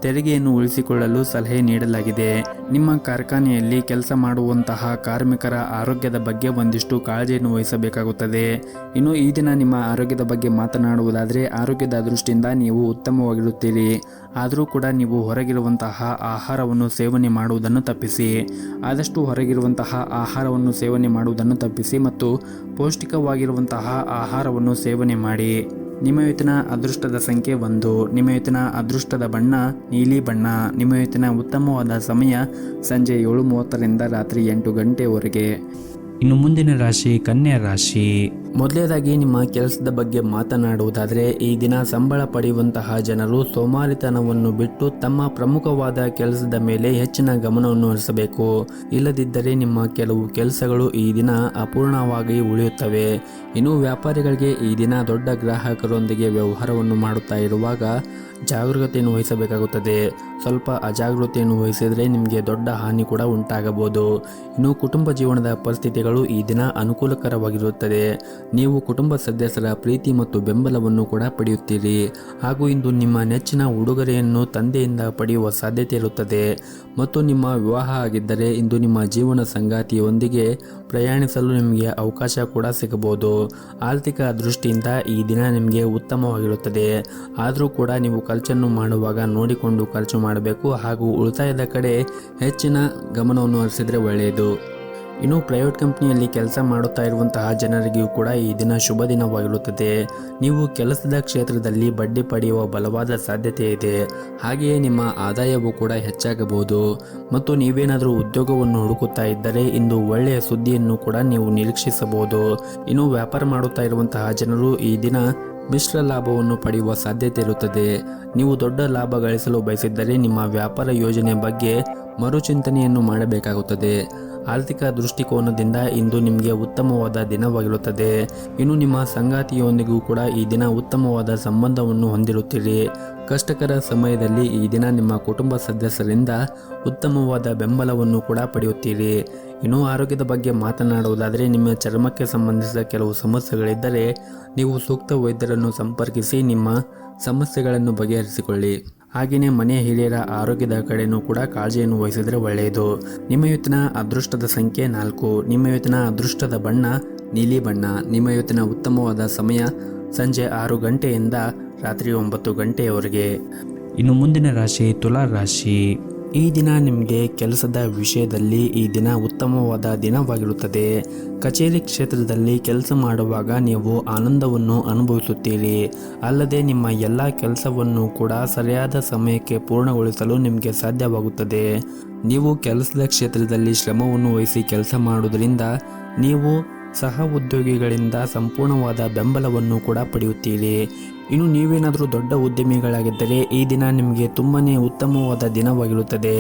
[SPEAKER 1] ತೆರಿಗೆಯನ್ನು ಉಳಿಸಿಕೊಳ್ಳಲು ಸಲಹೆ ನೀಡಲಾಗಿದೆ. ನಿಮ್ಮ ಕಾರ್ಖಾನೆಯಲ್ಲಿ ಕೆಲಸ ಮಾಡುವಂತಹ ಕಾರ್ಮಿಕರ ಆರೋಗ್ಯದ ಬಗ್ಗೆ ಒಂದಿಷ್ಟು ಕಾಳಜಿಯನ್ನು ವಹಿಸಬೇಕಾಗುತ್ತದೆ. ಇನ್ನು ಈ ದಿನ ನಿಮ್ಮ ಆರೋಗ್ಯದ ಬಗ್ಗೆ ಮಾತನಾಡುವುದಾದರೆ ಆರೋಗ್ಯದ ದೃಷ್ಟಿಯಿಂದ ನೀವು ಉತ್ತಮವಾಗಿರುತ್ತೀರಿ. ಆದರೂ ಕೂಡ ನೀವು ಹೊರಗಿರುವಂತಹ ಆಹಾರವನ್ನು ಸೇವನೆ ಮಾಡುವುದನ್ನು ತಪ್ಪಿಸಿ. ಆದಷ್ಟು ಹೊರಗಿರುವಂತಹ ಆಹಾರವನ್ನು ಸೇವನೆ ಮಾಡುವುದನ್ನು ತಪ್ಪಿಸಿ ಮತ್ತು ಪೌಷ್ಟಿಕವಾಗಿರುವಂತಹ ಆಹಾರವನ್ನು ಸೇವನೆ ಮಾಡಿ. ನಿಮ್ಮ ಇವತ್ತಿನ ಅದೃಷ್ಟದ ಸಂಖ್ಯೆ 1. ನಿಮ್ಮ ಇವತ್ತಿನ ಅದೃಷ್ಟದ ಬಣ್ಣ ನೀಲಿ ಬಣ್ಣ. ನಿಮ್ಮ ಇವತ್ತಿನ ಉತ್ತಮವಾದ ಸಮಯ ಸಂಜೆ 7:30ರಿಂದ ರಾತ್ರಿ 8 ಗಂಟೆವರೆಗೆ. ಇನ್ನು ಮುಂದಿನ ರಾಶಿ ಕನ್ಯಾ ರಾಶಿ. ಮೊದಲನೇದಾಗಿ ನಿಮ್ಮ ಕೆಲಸದ ಬಗ್ಗೆ ಮಾತನಾಡುವುದಾದರೆ ಈ ದಿನ ಸಂಬಳ ಪಡೆಯುವಂತಹ ಜನರು ಸೋಮಾರಿತನವನ್ನು ಬಿಟ್ಟು ತಮ್ಮ ಪ್ರಮುಖವಾದ ಕೆಲಸದ ಮೇಲೆ ಹೆಚ್ಚಿನ ಗಮನವನ್ನು ಹರಿಸಬೇಕು. ಇಲ್ಲದಿದ್ದರೆ ನಿಮ್ಮ ಕೆಲವು ಕೆಲಸಗಳು ಈ ದಿನ ಅಪೂರ್ಣವಾಗಿ ಉಳಿಯುತ್ತವೆ. ಇನ್ನು ವ್ಯಾಪಾರಿಗಳಿಗೆ ಈ ದಿನ ದೊಡ್ಡ ಗ್ರಾಹಕರೊಂದಿಗೆ ವ್ಯವಹಾರವನ್ನು ಮಾಡುತ್ತಾ ಇರುವಾಗ ಜಾಗರೂಕತೆಯನ್ನು ವಹಿಸಬೇಕಾಗುತ್ತದೆ. ಸ್ವಲ್ಪ ಅಜಾಗೃತೆಯನ್ನು ವಹಿಸಿದರೆ ನಿಮಗೆ ದೊಡ್ಡ ಹಾನಿ ಕೂಡ ಉಂಟಾಗಬಹುದು. ಇನ್ನು ಕುಟುಂಬ ಜೀವನದ ಪರಿಸ್ಥಿತಿಗಳು ಈ ದಿನ ಅನುಕೂಲಕರವಾಗಿರುತ್ತದೆ. ನೀವು ಕುಟುಂಬ ಸದಸ್ಯರ ಪ್ರೀತಿ ಮತ್ತು ಬೆಂಬಲವನ್ನು ಕೂಡ ಪಡೆಯುತ್ತೀರಿ. ಹಾಗೂ ಇಂದು ನಿಮ್ಮ ನೆಚ್ಚಿನ ಉಡುಗೊರೆಯನ್ನು ತಂದೆಯಿಂದ ಪಡೆಯುವ ಸಾಧ್ಯತೆ ಇರುತ್ತದೆ. ಮತ್ತು ನಿಮ್ಮ ವಿವಾಹ ಆಗಿದ್ದರೆ ಇಂದು ನಿಮ್ಮ ಜೀವನ ಸಂಗಾತಿಯೊಂದಿಗೆ ಪ್ರಯಾಣಿಸಲು ನಿಮಗೆ ಅವಕಾಶ ಕೂಡ ಸಿಗಬಹುದು. ಆರ್ಥಿಕ ದೃಷ್ಟಿಯಿಂದ ಈ ದಿನ ನಿಮಗೆ ಉತ್ತಮವಾಗಿರುತ್ತದೆ. ಆದರೂ ಕೂಡ ನೀವು ಖರ್ಚನ್ನು ಮಾಡುವಾಗ ನೋಡಿಕೊಂಡು ಖರ್ಚು ಮಾಡಬೇಕು ಹಾಗೂ ಉಳಿತಾಯದ ಕಡೆ ಹೆಚ್ಚಿನ ಗಮನವನ್ನು ಹರಿಸಿದರೆ ಒಳ್ಳೆಯದು. ಇನ್ನು ಪ್ರೈವೇಟ್ ಕಂಪ್ನಿಯಲ್ಲಿ ಕೆಲಸ ಮಾಡುತ್ತಾ ಇರುವಂತಹ ಜನರಿಗೂ ಕೂಡ ಈ ದಿನ ಶುಭ ದಿನವಾಗಿರುತ್ತದೆ. ನೀವು ಕೆಲಸದ ಕ್ಷೇತ್ರದಲ್ಲಿ ಬಡ್ಡಿ ಪಡೆಯುವ ಬಲವಾದ ಸಾಧ್ಯತೆ ಇದೆ. ಹಾಗೆಯೇ ನಿಮ್ಮ ಆದಾಯವೂ ಕೂಡ ಹೆಚ್ಚಾಗಬಹುದು. ಮತ್ತು ನೀವೇನಾದರೂ ಉದ್ಯೋಗವನ್ನು ಹುಡುಕುತ್ತಾ ಇದ್ದರೆ ಇಂದು ಒಳ್ಳೆಯ ಸುದ್ದಿಯನ್ನು ಕೂಡ ನೀವು ನಿರೀಕ್ಷಿಸಬಹುದು. ಇನ್ನು ವ್ಯಾಪಾರ ಮಾಡುತ್ತಾ ಇರುವಂತಹ ಜನರು ಈ ದಿನ ಮಿಶ್ರ ಲಾಭವನ್ನು ಪಡೆಯುವ ಸಾಧ್ಯತೆ ಇರುತ್ತದೆ. ನೀವು ದೊಡ್ಡ ಲಾಭ ಗಳಿಸಲು ಬಯಸಿದ್ದರೆ ನಿಮ್ಮ ವ್ಯಾಪಾರ ಯೋಜನೆ ಬಗ್ಗೆ ಮರುಚಿಂತನೆಯನ್ನು ಮಾಡಬೇಕಾಗುತ್ತದೆ. ಆರ್ಥಿಕ ದೃಷ್ಟಿಕೋನದಿಂದ ಇಂದು ನಿಮಗೆ ಉತ್ತಮವಾದ ದಿನವಾಗಿರುತ್ತದೆ. ಇನ್ನು ನಿಮ್ಮ ಸಂಗಾತಿಯೊಂದಿಗೂ ಕೂಡ ಈ ದಿನ ಉತ್ತಮವಾದ ಸಂಬಂಧವನ್ನು ಹೊಂದಿರುತ್ತೀರಿ. ಕಷ್ಟಕರ ಸಮಯದಲ್ಲಿ ಈ ದಿನ ನಿಮ್ಮ ಕುಟುಂಬ ಸದಸ್ಯರಿಂದ ಉತ್ತಮವಾದ ಬೆಂಬಲವನ್ನು ಕೂಡ ಪಡೆಯುತ್ತೀರಿ. ಇನ್ನು ಆರೋಗ್ಯದ ಬಗ್ಗೆ ಮಾತನಾಡುವುದಾದರೆ ನಿಮ್ಮ ಚರ್ಮಕ್ಕೆ ಸಂಬಂಧಿಸಿದ ಕೆಲವು ಸಮಸ್ಯೆಗಳಿದ್ದರೆ ನೀವು ಸೂಕ್ತ ವೈದ್ಯರನ್ನು ಸಂಪರ್ಕಿಸಿ ನಿಮ್ಮ ಸಮಸ್ಯೆಗಳನ್ನು ಬಗೆಹರಿಸಿಕೊಳ್ಳಿ. ಹಾಗೆಯೇ ಮನೆ ಹಿರಿಯರ ಆರೋಗ್ಯದ ಕಡೆಯೂ ಕೂಡ ಕಾಳಜಿಯನ್ನು ವಹಿಸಿದರೆ ಒಳ್ಳೆಯದು. ನಿಮ್ಮ ಇವತ್ತಿನ ಅದೃಷ್ಟದ ಸಂಖ್ಯೆ 4. ನಿಮ್ಮ ಇವತ್ತಿನ ಅದೃಷ್ಟದ ಬಣ್ಣ ನೀಲಿ ಬಣ್ಣ. ನಿಮ್ಮ ಇವತ್ತಿನ ಉತ್ತಮವಾದ ಸಮಯ ಸಂಜೆ 6 ಗಂಟೆಯಿಂದ ರಾತ್ರಿ 9 ಗಂಟೆಯವರೆಗೆ. ಇನ್ನು ಮುಂದಿನ ರಾಶಿ ತುಲಾ ರಾಶಿ. ಈ ದಿನ ನಿಮಗೆ ಕೆಲಸದ ವಿಷಯದಲ್ಲಿ ಈ ದಿನ ಉತ್ತಮವಾದ ದಿನವಾಗಿರುತ್ತದೆ. ಕಚೇರಿ ಕ್ಷೇತ್ರದಲ್ಲಿ ಕೆಲಸ ಮಾಡುವಾಗ ನೀವು ಆನಂದವನ್ನು ಅನುಭವಿಸುತ್ತೀರಿ. ಅಲ್ಲದೆ ನಿಮ್ಮ ಎಲ್ಲ ಕೆಲಸವನ್ನು ಕೂಡ ಸರಿಯಾದ ಸಮಯಕ್ಕೆ ಪೂರ್ಣಗೊಳಿಸಲು ನಿಮಗೆ ಸಾಧ್ಯವಾಗುತ್ತದೆ. ನೀವು ಕೆಲಸದ ಕ್ಷೇತ್ರದಲ್ಲಿ ಶ್ರಮವನ್ನು ವಹಿಸಿ ಕೆಲಸ ಮಾಡುವುದರಿಂದ ನೀವು ಸಹ ಉದ್ಯೋಗಿಗಳಿಂದ ಸಂಪೂರ್ಣವಾದ ಬೆಂಬಲವನ್ನು ಕೂಡ ಪಡೆಯುತ್ತೀರಿ. ಇನ್ನು ನೀವೇನಾದರೂ ದೊಡ್ಡ ಉದ್ಯಮಿಗಳಾಗಿದ್ದರೆ ಈ ದಿನ ನಿಮಗೆ ತುಂಬನೇ ಉತ್ತಮವಾದ ದಿನವಾಗಿರುತ್ತದೆ.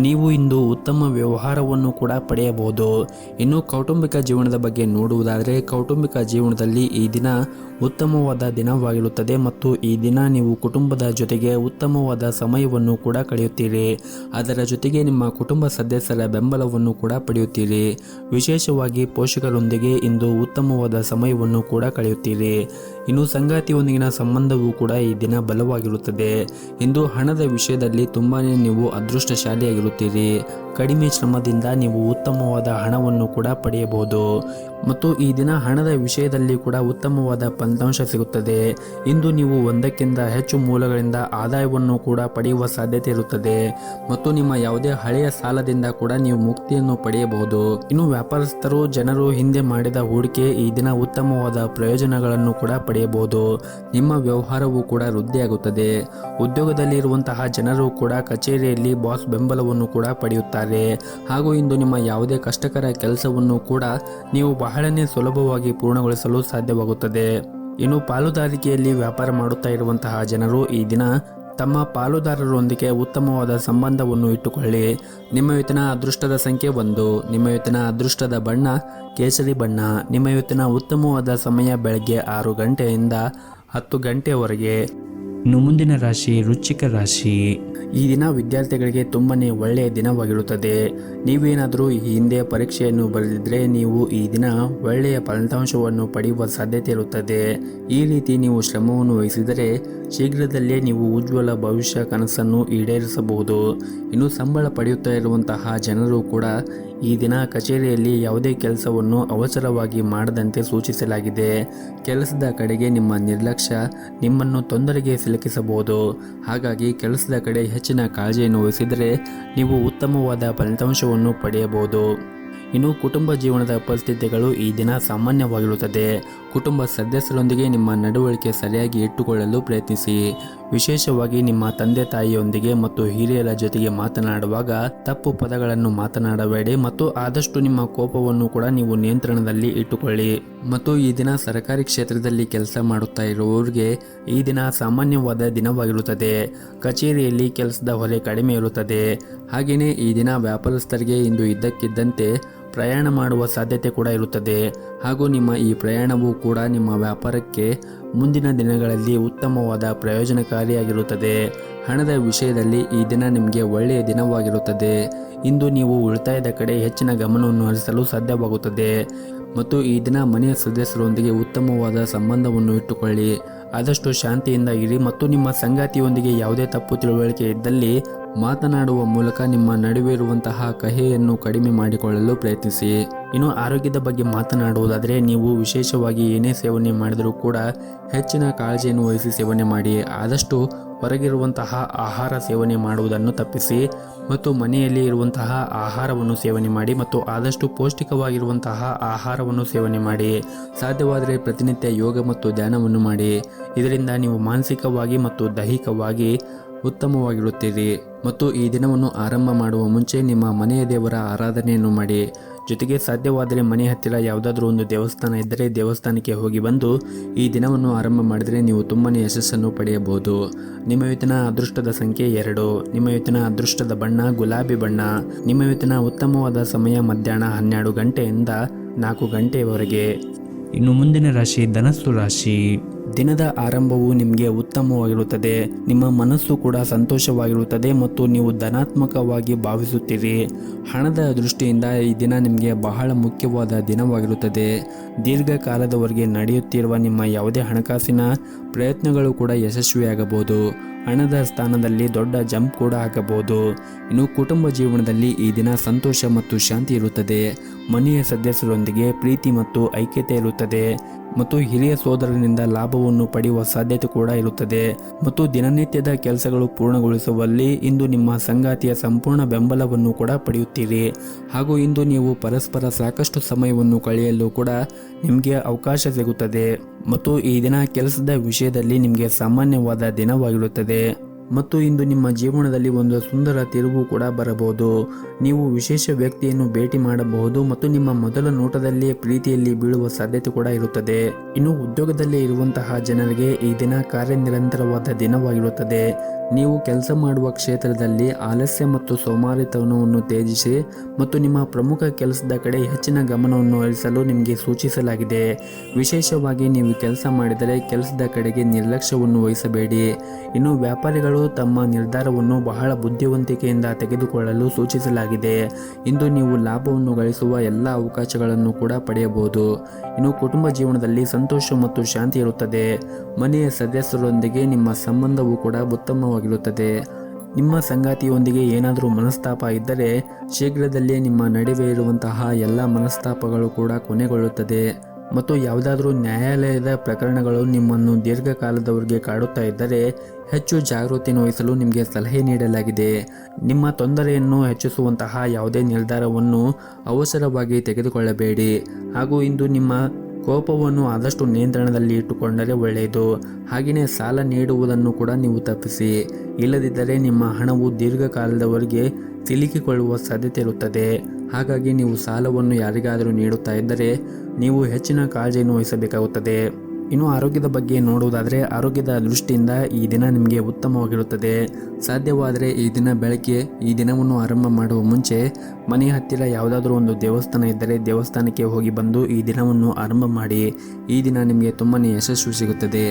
[SPEAKER 1] ನೀವು ಇಂದು ಉತ್ತಮ ವ್ಯವಹಾರವನ್ನು ಕೂಡ ಪಡೆಯಬಹುದು. ಇನ್ನು ಕೌಟುಂಬಿಕ ಜೀವನದ ಬಗ್ಗೆ ನೋಡುವುದಾದರೆ ಕೌಟುಂಬಿಕ ಜೀವನದಲ್ಲಿ ಈ ದಿನ ಉತ್ತಮವಾದ ದಿನವಾಗಿರುತ್ತದೆ ಮತ್ತು ಈ ದಿನ ನೀವು ಕುಟುಂಬದ ಜೊತೆಗೆ ಉತ್ತಮವಾದ ಸಮಯವನ್ನು ಕೂಡ ಕಳೆಯುತ್ತೀರಿ. ಅದರ ಜೊತೆಗೆ ನಿಮ್ಮ ಕುಟುಂಬ ಸದಸ್ಯರ ಬೆಂಬಲವನ್ನು ಕೂಡ ಪಡೆಯುತ್ತೀರಿ. ವಿಶೇಷವಾಗಿ ಪೋಷಕರೊಂದಿಗೆ ಇಂದು ಉತ್ತಮವಾದ ಸಮಯವನ್ನು ಕೂಡ ಕಳೆಯುತ್ತೀರಿ. ಇನ್ನು ಸಂಗಾತಿಯೊಂದಿಗಿನ ಸಂಬಂಧವೂ ಕೂಡ ಈ ದಿನ ಬಲವಾಗಿರುತ್ತದೆ. ಇಂದು ಹಣದ ವಿಷಯದಲ್ಲಿ ತುಂಬಾನೇ ನೀವು ಅದೃಷ್ಟಶಾಲಿಯಾಗಿರುತ್ತೀರಿ. ಕಡಿಮೆ ಶ್ರಮದಿಂದ ನೀವು ಉತ್ತಮವಾದ ಹಣವನ್ನು ಕೂಡ ಪಡೆಯಬಹುದು ಮತ್ತು ಈ ದಿನ ಹಣದ ವಿಷಯದಲ್ಲಿ ಕೂಡ ಉತ್ತಮವಾದ ಫಲಿತಾಂಶ ಸಿಗುತ್ತದೆ. ಇಂದು ನೀವು ಒಂದಕ್ಕಿಂತ ಹೆಚ್ಚು ಮೂಲಗಳಿಂದ ಆದಾಯವನ್ನು ಕೂಡ ಪಡೆಯುವ ಸಾಧ್ಯತೆ ಇರುತ್ತದೆ ಮತ್ತು ನಿಮ್ಮ ಯಾವುದೇ ಹಳೆಯ ಸಾಲದಿಂದ ಕೂಡ ನೀವು ಮುಕ್ತಿಯನ್ನು ಪಡೆಯಬಹುದು. ಇನ್ನು ವ್ಯಾಪಾರಸ್ಥರು ಜನರು ಹಿಂದೆ ಮಾಡಿದ ಹೂಡಿಕೆ ಈ ದಿನ ಉತ್ತಮವಾದ ಪ್ರಯೋಜನಗಳನ್ನು ಕೂಡ ಪಡೆಯಬಹುದು. ನಿಮ್ಮ ವ್ಯವಹಾರವೂ ಕೂಡ ವೃದ್ಧಿಯಾಗುತ್ತದೆ. ಉದ್ಯೋಗದಲ್ಲಿ ಇರುವಂತಹ ಜನರು ಕೂಡ ಕಚೇರಿಯಲ್ಲಿ ಬಾಸ್ ಬೆಂಬಲವನ್ನು ಕೂಡ ಪಡೆಯುತ್ತಾರೆ. ಹಾಗೂ ಇಂದು ನಿಮ್ಮ ಯಾವುದೇ ಕಷ್ಟಕರ ಕೆಲಸವನ್ನು ಕೂಡ ನೀವು ಬಹಳನೇ ಸುಲಭವಾಗಿ ಪೂರ್ಣಗೊಳಿಸಲು ಸಾಧ್ಯವಾಗುತ್ತದೆ. ಇನ್ನು ಪಾಲುದಾರಿಕೆಯಲ್ಲಿ ವ್ಯಾಪಾರ ಮಾಡುತ್ತಾ ಇರುವಂತಹ ಜನರು ಈ ದಿನ ತಮ್ಮ ಪಾಲುದಾರರೊಂದಿಗೆ ಉತ್ತಮವಾದ ಸಂಬಂಧವನ್ನು ಇಟ್ಟುಕೊಳ್ಳಿ. ನಿಮ್ಮ ಇವತ್ತಿನ ಅದೃಷ್ಟದ ಸಂಖ್ಯೆ 1. ನಿಮ್ಮ ಇವತ್ತಿನ ಅದೃಷ್ಟದ ಬಣ್ಣ ಕೇಸರಿ ಬಣ್ಣ. ನಿಮ್ಮ ಇವತ್ತಿನ ಉತ್ತಮವಾದ ಸಮಯ ಬೆಳಗ್ಗೆ 6 ಗಂಟೆಯಿಂದ 10 ಗಂಟೆವರೆಗೆ. ಇನ್ನು ಮುಂದಿನ ರಾಶಿ ವೃಶ್ಚಿಕ ರಾಶಿ. ಈ ದಿನ ವಿದ್ಯಾರ್ಥಿಗಳಿಗೆ ತುಂಬನೇ ಒಳ್ಳೆಯ ದಿನವಾಗಿರುತ್ತದೆ. ನೀವೇನಾದರೂ ಈ ಹಿಂದೆ ಪರೀಕ್ಷೆಯನ್ನು ಬರೆದಿದ್ರೆ ನೀವು ಈ ದಿನ ಒಳ್ಳೆಯ ಫಲಿತಾಂಶವನ್ನು ಪಡೆಯುವ ಸಾಧ್ಯತೆ ಇರುತ್ತದೆ. ಈ ರೀತಿ ನೀವು ಶ್ರಮವನ್ನು ವಹಿಸಿದರೆ ಶೀಘ್ರದಲ್ಲೇ ನೀವು ಉಜ್ವಲ ಭವಿಷ್ಯ ಕನಸನ್ನು ಈಡೇರಿಸಬಹುದು. ಇನ್ನು ಸಂಬಳ ಪಡೆಯುತ್ತಾ ಇರುವಂತಹ ಜನರು ಕೂಡ ಈ ದಿನ ಕಚೇರಿಯಲ್ಲಿ ಯಾವುದೇ ಕೆಲಸವನ್ನು ಅವಸರವಾಗಿ ಮಾಡದಂತೆ ಸೂಚಿಸಲಾಗಿದೆ. ಕೆಲಸದ ಕಡೆಗೆ ನಿಮ್ಮ ನಿರ್ಲಕ್ಷ್ಯ ನಿಮ್ಮನ್ನು ತೊಂದರೆಗೆ ಸಿಲುಕಿಸಬಹುದು. ಹಾಗಾಗಿ ಕೆಲಸದ ಕಡೆ ಹೆಚ್ಚಿನ ಕಾಳಜಿಯನ್ನು ವಹಿಸಿದರೆ ನೀವು ಉತ್ತಮವಾದ ಫಲಿತಾಂಶವನ್ನು ಪಡೆಯಬಹುದು. ಇನ್ನು ಕುಟುಂಬ ಜೀವನದ ಪರಿಸ್ಥಿತಿಗಳು ಈ ದಿನ ಸಾಮಾನ್ಯವಾಗಿರುತ್ತದೆ. ಕುಟುಂಬ ಸದಸ್ಯರೊಂದಿಗೆ ನಿಮ್ಮ ನಡವಳಿಕೆ ಸರಿಯಾಗಿ ಇಟ್ಟುಕೊಳ್ಳಲು ಪ್ರಯತ್ನಿಸಿ. ವಿಶೇಷವಾಗಿ ನಿಮ್ಮ ತಂದೆ ತಾಯಿಯೊಂದಿಗೆ ಮತ್ತು ಹಿರಿಯರ ಜೊತೆಗೆ ಮಾತನಾಡುವಾಗ ತಪ್ಪು ಪದಗಳನ್ನು ಮಾತನಾಡಬೇಡಿ ಮತ್ತು ಆದಷ್ಟು ನಿಮ್ಮ ಕೋಪವನ್ನು ಕೂಡ ನೀವು ನಿಯಂತ್ರಣದಲ್ಲಿ ಇಟ್ಟುಕೊಳ್ಳಿ. ಮತ್ತು ಈ ದಿನ ಸರ್ಕಾರಿ ಕ್ಷೇತ್ರದಲ್ಲಿ ಕೆಲಸ ಮಾಡುತ್ತಾ ಇರುವವರಿಗೆ ಈ ದಿನ ಸಾಮಾನ್ಯವಾದ ದಿನವಾಗಿರುತ್ತದೆ. ಕಚೇರಿಯಲ್ಲಿ ಕೆಲಸದ ಹೊರೆ ಕಡಿಮೆ ಇರುತ್ತದೆ. ಹಾಗೆಯೇ ಈ ದಿನ ವ್ಯಾಪಾರಸ್ಥರಿಗೆ ಇಂದು ಇದ್ದಕ್ಕಿದ್ದಂತೆ ಪ್ರಯಾಣ ಮಾಡುವ ಸಾಧ್ಯತೆ ಕೂಡ ಇರುತ್ತದೆ. ಹಾಗೂ ನಿಮ್ಮ ಈ ಪ್ರಯಾಣವೂ ಕೂಡ ನಿಮ್ಮ ವ್ಯಾಪಾರಕ್ಕೆ ಮುಂದಿನ ದಿನಗಳಲ್ಲಿ ಉತ್ತಮವಾದ ಪ್ರಯೋಜನಕಾರಿಯಾಗಿರುತ್ತದೆ. ಹಣದ ವಿಷಯದಲ್ಲಿ ಈ ದಿನ ನಿಮಗೆ ಒಳ್ಳೆಯ ದಿನವಾಗಿರುತ್ತದೆ. ಇಂದು ನೀವು ಉಳಿತಾಯದ ಕಡೆ ಹೆಚ್ಚಿನ ಗಮನವನ್ನು ಹರಿಸಲು ಸಾಧ್ಯವಾಗುತ್ತದೆ. ಮತ್ತು ಈ ದಿನ ಮನೆಯ ಸದಸ್ಯರೊಂದಿಗೆ ಉತ್ತಮವಾದ ಸಂಬಂಧವನ್ನು ಇಟ್ಟುಕೊಳ್ಳಿ. ಆದಷ್ಟು ಶಾಂತಿಯಿಂದ ಇರಿ ಮತ್ತು ನಿಮ್ಮ ಸಂಗಾತಿಯೊಂದಿಗೆ ಯಾವುದೇ ತಪ್ಪು ತಿಳುವಳಿಕೆ ಇದ್ದಲ್ಲಿ ಮಾತನಾಡುವ ಮೂಲಕ ನಿಮ್ಮ ನಡುವೆ ಇರುವಂತಹ ಕಹಿಯನ್ನು ಕಡಿಮೆ ಮಾಡಿಕೊಳ್ಳಲು ಪ್ರಯತ್ನಿಸಿ. ಇನ್ನು ಆರೋಗ್ಯದ ಬಗ್ಗೆ ಮಾತನಾಡುವುದಾದರೆ ನೀವು ವಿಶೇಷವಾಗಿ ಏನೇ ಸೇವನೆ ಮಾಡಿದರೂ ಕೂಡ ಹೆಚ್ಚಿನ ಕಾಳಜಿಯನ್ನು ವಹಿಸಿ ಸೇವನೆ ಮಾಡಿ. ಆದಷ್ಟು ಹೊರಗಿರುವಂತಹ ಆಹಾರ ಸೇವನೆ ಮಾಡುವುದನ್ನು ತಪ್ಪಿಸಿ ಮತ್ತು ಮನೆಯಲ್ಲಿ ಇರುವಂತಹ ಆಹಾರವನ್ನು ಸೇವನೆ ಮಾಡಿ ಮತ್ತು ಆದಷ್ಟು ಪೌಷ್ಟಿಕವಾಗಿರುವಂತಹ ಆಹಾರವನ್ನು ಸೇವನೆ ಮಾಡಿ. ಸಾಧ್ಯವಾದರೆ ಪ್ರತಿನಿತ್ಯ ಯೋಗ ಮತ್ತು ಧ್ಯಾನವನ್ನು ಮಾಡಿ. ಇದರಿಂದ ನೀವು ಮಾನಸಿಕವಾಗಿ ಮತ್ತು ದೈಹಿಕವಾಗಿ ಉತ್ತಮವಾಗಿರುತ್ತೀರಿ. ಮತ್ತು ಈ ದಿನವನ್ನು ಆರಂಭ ಮಾಡುವ ಮುಂಚೆ ನಿಮ್ಮ ಮನೆಯ ದೇವರ ಆರಾಧನೆಯನ್ನು ಮಾಡಿ. ಜೊತೆಗೆ ಸಾಧ್ಯವಾದರೆ ಮನೆ ಹತ್ತಿರ ಯಾವುದಾದ್ರೂ ಒಂದು ದೇವಸ್ಥಾನ ಇದ್ದರೆ ದೇವಸ್ಥಾನಕ್ಕೆ ಹೋಗಿ ಬಂದು ಈ ದಿನವನ್ನು ಆರಂಭ ಮಾಡಿದರೆ ನೀವು ತುಂಬನೇ ಯಶಸ್ಸನ್ನು ಪಡೆಯಬಹುದು. ನಿಮ್ಮ ಇವತ್ತಿನ ಅದೃಷ್ಟದ ಸಂಖ್ಯೆ 2. ನಿಮ್ಮ ಇವತ್ತಿನ ಅದೃಷ್ಟದ ಬಣ್ಣ ಗುಲಾಬಿ ಬಣ್ಣ. ನಿಮ್ಮ ಇವತ್ತಿನ ಉತ್ತಮವಾದ ಸಮಯ ಮಧ್ಯಾಹ್ನ 12 ಗಂಟೆಯಿಂದ 4 ಗಂಟೆಯವರೆಗೆ. ಇನ್ನು ಮುಂದಿನ ರಾಶಿ ಧನಸ್ಸು ರಾಶಿ. ದಿನದ ಆರಂಭವು ನಿಮಗೆ ಉತ್ತಮವಾಗಿರುತ್ತದೆ. ನಿಮ್ಮ ಮನಸ್ಸು ಕೂಡ ಸಂತೋಷವಾಗಿರುತ್ತದೆ ಮತ್ತು ನೀವು ಧನಾತ್ಮಕವಾಗಿ ಭಾವಿಸುತ್ತೀರಿ. ಹಣದ ದೃಷ್ಟಿಯಿಂದ ಈ ದಿನ ನಿಮಗೆ ಬಹಳ ಮುಖ್ಯವಾದ ದಿನವಾಗಿರುತ್ತದೆ. ದೀರ್ಘಕಾಲದವರೆಗೆ ನಡೆಯುತ್ತಿರುವ ನಿಮ್ಮ ಯಾವುದೇ ಹಣಕಾಸಿನ ಪ್ರಯತ್ನಗಳು ಕೂಡ ಯಶಸ್ವಿಯಾಗಬಹುದು. ಹಣದ ಸ್ಥಾನದಲ್ಲಿ ದೊಡ್ಡ ಜಂಪ್ ಕೂಡ ಆಗಬಹುದು. ಇನ್ನು ಕುಟುಂಬ ಜೀವನದಲ್ಲಿ ಈ ದಿನ ಸಂತೋಷ ಮತ್ತು ಶಾಂತಿ ಇರುತ್ತದೆ. ಮನೆಯ ಸದಸ್ಯರೊಂದಿಗೆ ಪ್ರೀತಿ ಮತ್ತು ಐಕ್ಯತೆ ಇರುತ್ತದೆ ಮತ್ತು ಹಿರಿಯ ಸೋದರನಿಂದ ಲಾಭವನ್ನು ಪಡೆಯುವ ಸಾಧ್ಯತೆ ಕೂಡ ಇರುತ್ತದೆ. ಮತ್ತು ದಿನನಿತ್ಯದ ಕೆಲಸಗಳು ಪೂರ್ಣಗೊಳಿಸುವಲ್ಲಿ ಇಂದು ನಿಮ್ಮ ಸಂಗಾತಿಯ ಸಂಪೂರ್ಣ ಬೆಂಬಲವನ್ನು ಕೂಡ ಪಡೆಯುತ್ತೀರಿ. ಹಾಗೂ ಇಂದು ನೀವು ಪರಸ್ಪರ ಸಾಕಷ್ಟು ಸಮಯವನ್ನು ಕಳೆಯಲು ಕೂಡ ನಿಮಗೆ ಅವಕಾಶ ಸಿಗುತ್ತದೆ. ಮತ್ತು ಈ ದಿನ ಕೆಲಸದ ವಿಷಯದಲ್ಲಿ ನಿಮಗೆ ಸಾಮಾನ್ಯವಾದ ದಿನವಾಗಿರುತ್ತದೆ. ಮತ್ತು ಇಂದು ನಿಮ್ಮ ಜೀವನದಲ್ಲಿ ಒಂದು ಸುಂದರ ತಿರುವು ಕೂಡ ಬರಬಹುದು. ನೀವು ವಿಶೇಷ ವ್ಯಕ್ತಿಯನ್ನು ಭೇಟಿ ಮಾಡಬಹುದು ಮತ್ತು ನಿಮ್ಮ ಮೊದಲ ನೋಟದಲ್ಲಿಯೇ ಪ್ರೀತಿಯಲ್ಲಿ ಬೀಳುವ ಸಾಧ್ಯತೆ ಕೂಡ ಇರುತ್ತದೆ. ಇನ್ನು ಉದ್ಯೋಗದಲ್ಲಿ ಇರುವಂತಹ ಜನರಿಗೆ ಈ ದಿನ ಕಾರ್ಯನಿರಂತರವಾದ ದಿನವಾಗಿರುತ್ತದೆ. ನೀವು ಕೆಲಸ ಮಾಡುವ ಕ್ಷೇತ್ರದಲ್ಲಿ ಆಲಸ್ಯ ಮತ್ತು ಸೋಮಾರಿತನವನ್ನು ತ್ಯಜಿಸಿ ಮತ್ತು ನಿಮ್ಮ ಪ್ರಮುಖ ಕೆಲಸದ ಕಡೆ ಹೆಚ್ಚಿನ ಗಮನವನ್ನು ಹರಿಸಲು ನಿಮಗೆ ಸೂಚಿಸಲಾಗಿದೆ. ವಿಶೇಷವಾಗಿ ನೀವು ಕೆಲಸ ಮಾಡಿದರೆ ಕೆಲಸದ ಕಡೆಗೆ ನಿರ್ಲಕ್ಷ್ಯವನ್ನು ವಹಿಸಬೇಡಿ. ಇನ್ನು ವ್ಯಾಪಾರಿಗಳು ತಮ್ಮ ನಿರ್ಧಾರವನ್ನು ಬಹಳ ಬುದ್ಧಿವಂತಿಕೆಯಿಂದ ತೆಗೆದುಕೊಳ್ಳಲು ಸೂಚಿಸಲಾಗಿದೆ. ಇಂದು ನೀವು ಲಾಭವನ್ನು ಗಳಿಸುವ ಎಲ್ಲ ಅವಕಾಶಗಳನ್ನು ಕೂಡ ಪಡೆಯಬಹುದು. ಇನ್ನು ಕುಟುಂಬ ಜೀವನದಲ್ಲಿ ಸಂತೋಷ ಮತ್ತು ಶಾಂತಿ ಇರುತ್ತದೆ. ಮನೆಯ ಸದಸ್ಯರೊಂದಿಗೆ ನಿಮ್ಮ ಸಂಬಂಧವು ಕೂಡ ಉತ್ತಮವಾಗಿರುತ್ತದೆ. ನಿಮ್ಮ ಸಂಗಾತಿಯೊಂದಿಗೆ ಏನಾದರೂ ಮನಸ್ತಾಪ ಇದ್ದರೆ ಶೀಘ್ರದಲ್ಲೇ ನಿಮ್ಮ ನಡುವೆ ಇರುವಂತಹ ಎಲ್ಲ ಮನಸ್ತಾಪಗಳು ಕೂಡ ಕೊನೆಗೊಳ್ಳುತ್ತದೆ. ಮತ್ತು ಯಾವುದಾದ್ರೂ ನ್ಯಾಯಾಲಯದ ಪ್ರಕರಣಗಳು ನಿಮ್ಮನ್ನು ದೀರ್ಘಕಾಲದವರೆಗೆ ಕಾಡುತ್ತಾ ಇದ್ದರೆ ಹೆಚ್ಚು ಜಾಗೃತಿಯನ್ನು ವಹಿಸಲು ನಿಮಗೆ ಸಲಹೆ ನೀಡಲಾಗಿದೆ. ನಿಮ್ಮ ತೊಂದರೆಯನ್ನು ಹೆಚ್ಚಿಸುವಂತಹ ಯಾವುದೇ ನಿರ್ಧಾರವನ್ನು ಅವಸರವಾಗಿ ತೆಗೆದುಕೊಳ್ಳಬೇಡಿ. ಹಾಗೂ ಇಂದು ನಿಮ್ಮ ಕೋಪವನ್ನು ಆದಷ್ಟು ನಿಯಂತ್ರಣದಲ್ಲಿ ಇಟ್ಟುಕೊಂಡರೆ ಒಳ್ಳೆಯದು. ಹಾಗೆಯೇ ಸಾಲ ನೀಡುವುದನ್ನು ಕೂಡ ನೀವು ತಪ್ಪಿಸಿ. ಇಲ್ಲದಿದ್ದರೆ ನಿಮ್ಮ ಹಣವು ದೀರ್ಘಕಾಲದವರೆಗೆ ಸಿಲುಕಿಕೊಳ್ಳುವ ಸಾಧ್ಯತೆ ಇರುತ್ತದೆ. ಹಾಗಾಗಿ ನೀವು ಸಾಲವನ್ನು ಯಾರಿಗಾದರೂ ನೀಡುತ್ತಾ ಇದ್ದರೆ ನೀವು ಹೆಚ್ಚಿನ ಕಾಳಜಿಯನ್ನು ವಹಿಸಬೇಕಾಗುತ್ತದೆ. ಇನ್ನು ಆರೋಗ್ಯದ ಬಗ್ಗೆ ನೋಡುವುದಾದರೆ ಆರೋಗ್ಯದ ದೃಷ್ಟಿಯಿಂದ ಈ ದಿನ ನಿಮಗೆ ಉತ್ತಮವಾಗಿರುತ್ತದೆ. ಸಾಧ್ಯವಾದರೆ ಈ ದಿನ ಬೆಳಗ್ಗೆ ಈ ದಿನವನ್ನು ಆರಂಭ ಮಾಡುವ ಮುಂಚೆ ಮನೆಯ ಹತ್ತಿರ ಯಾವುದಾದ್ರೂ ಒಂದು ದೇವಸ್ಥಾನ ಇದ್ದರೆ ದೇವಸ್ಥಾನಕ್ಕೆ ಹೋಗಿ ಬಂದು ಈ ದಿನವನ್ನು ಆರಂಭ ಮಾಡಿ. ಈ ದಿನ ನಿಮಗೆ ತುಂಬಾ ಯಶಸ್ಸು ಸಿಗುತ್ತದೆ.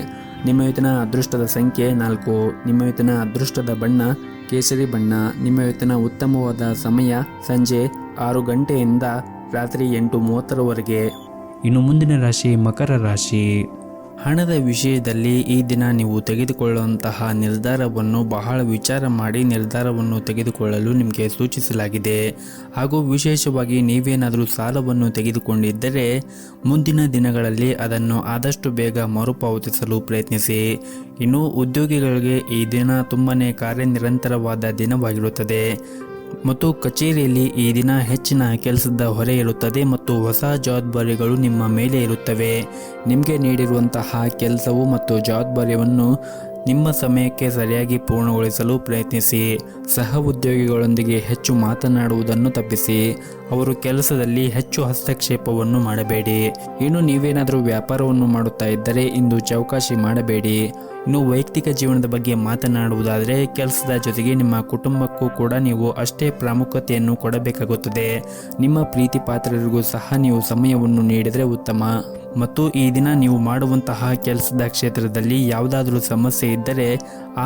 [SPEAKER 1] ನಿಮ್ಮ ಇವತ್ತಿನ ಅದೃಷ್ಟದ ಸಂಖ್ಯೆ 4. ನಿಮ್ಮ ಇವತ್ತಿನ ಅದೃಷ್ಟದ ಬಣ್ಣ ಕೇಸರಿ ಬಣ್ಣ. ನಿಮ್ಮ ಇವತ್ತಿನ ಉತ್ತಮವಾದ ಸಮಯ ಸಂಜೆ 6 ಗಂಟೆಯಿಂದ ರಾತ್ರಿ 8:30ರವರೆಗೆ. ಇನ್ನು ಮುಂದಿನ ರಾಶಿ ಮಕರ ರಾಶಿ. ಹಣದ ವಿಷಯದಲ್ಲಿ ಈ ದಿನ ನೀವು ತೆಗೆದುಕೊಳ್ಳುವಂತಹ ನಿರ್ಧಾರವನ್ನು ಬಹಳ ವಿಚಾರ ಮಾಡಿ ನಿರ್ಧಾರವನ್ನು ತೆಗೆದುಕೊಳ್ಳಲು ನಿಮಗೆ ಸೂಚಿಸಲಾಗಿದೆ. ಹಾಗೂ ವಿಶೇಷವಾಗಿ ನೀವೇನಾದರೂ ಸಾಲವನ್ನು ತೆಗೆದುಕೊಂಡಿದ್ದರೆ ಮುಂದಿನ ದಿನಗಳಲ್ಲಿ ಅದನ್ನು ಆದಷ್ಟು ಬೇಗ ಮರುಪಾವತಿಸಲು ಪ್ರಯತ್ನಿಸಿ. ಇನ್ನು ಉದ್ಯೋಗಿಗಳಿಗೆ ಈ ದಿನ ತುಂಬಾ ಕಾರ್ಯನಿರಂತರವಾದ ದಿನವಾಗಿರುತ್ತದೆ ಮತ್ತು ಕಚೇರಿಯಲ್ಲಿ ಈ ದಿನ ಹೆಚ್ಚಿನ ಕೆಲಸದ ಹೊರೆ ಇರುತ್ತದೆ ಮತ್ತು ಹೊಸ ಜವಾಬ್ದಾರಿಗಳು ನಿಮ್ಮ ಮೇಲೆ ಇರುತ್ತವೆ. ನಿಮಗೆ ನೀಡಿರುವಂತಹ ಕೆಲಸವು ಮತ್ತು ಜವಾಬ್ದಾರಿಯನ್ನು ನಿಮ್ಮ ಸಮಯಕ್ಕೆ ಸರಿಯಾಗಿ ಪೂರ್ಣಗೊಳಿಸಲು ಪ್ರಯತ್ನಿಸಿ. ಸಹ ಉದ್ಯೋಗಿಗಳೊಂದಿಗೆ ಹೆಚ್ಚು ಮಾತನಾಡುವುದನ್ನು ತಪ್ಪಿಸಿ. ಅವರು ಕೆಲಸದಲ್ಲಿ ಹೆಚ್ಚು ಹಸ್ತಕ್ಷೇಪವನ್ನು ಮಾಡಬೇಡಿ. ಇನ್ನು ನೀವೇನಾದರೂ ವ್ಯಾಪಾರವನ್ನು ಮಾಡುತ್ತಾ ಇದ್ದರೆ ಇಂದು ಚೌಕಾಶಿ ಮಾಡಬೇಡಿ. ಇನ್ನು ವೈಯಕ್ತಿಕ ಜೀವನದ ಬಗ್ಗೆ ಮಾತನಾಡುವುದಾದರೆ ಕೆಲಸದ ಜೊತೆಗೆ ನಿಮ್ಮ ಕುಟುಂಬಕ್ಕೂ ಕೂಡ ನೀವು ಅಷ್ಟೇ ಪ್ರಾಮುಖ್ಯತೆಯನ್ನು ಕೊಡಬೇಕಾಗುತ್ತದೆ. ನಿಮ್ಮ ಪ್ರೀತಿ ಪಾತ್ರರಿಗೂ ಸಹ ನೀವು ಸಮಯವನ್ನು ನೀಡಿದರೆ ಉತ್ತಮ. ಮತ್ತು ಈ ದಿನ ನೀವು ಮಾಡುವಂತಹ ಕೆಲಸದ ಕ್ಷೇತ್ರದಲ್ಲಿ ಯಾವುದಾದ್ರೂ ಸಮಸ್ಯೆ ಇದ್ದರೆ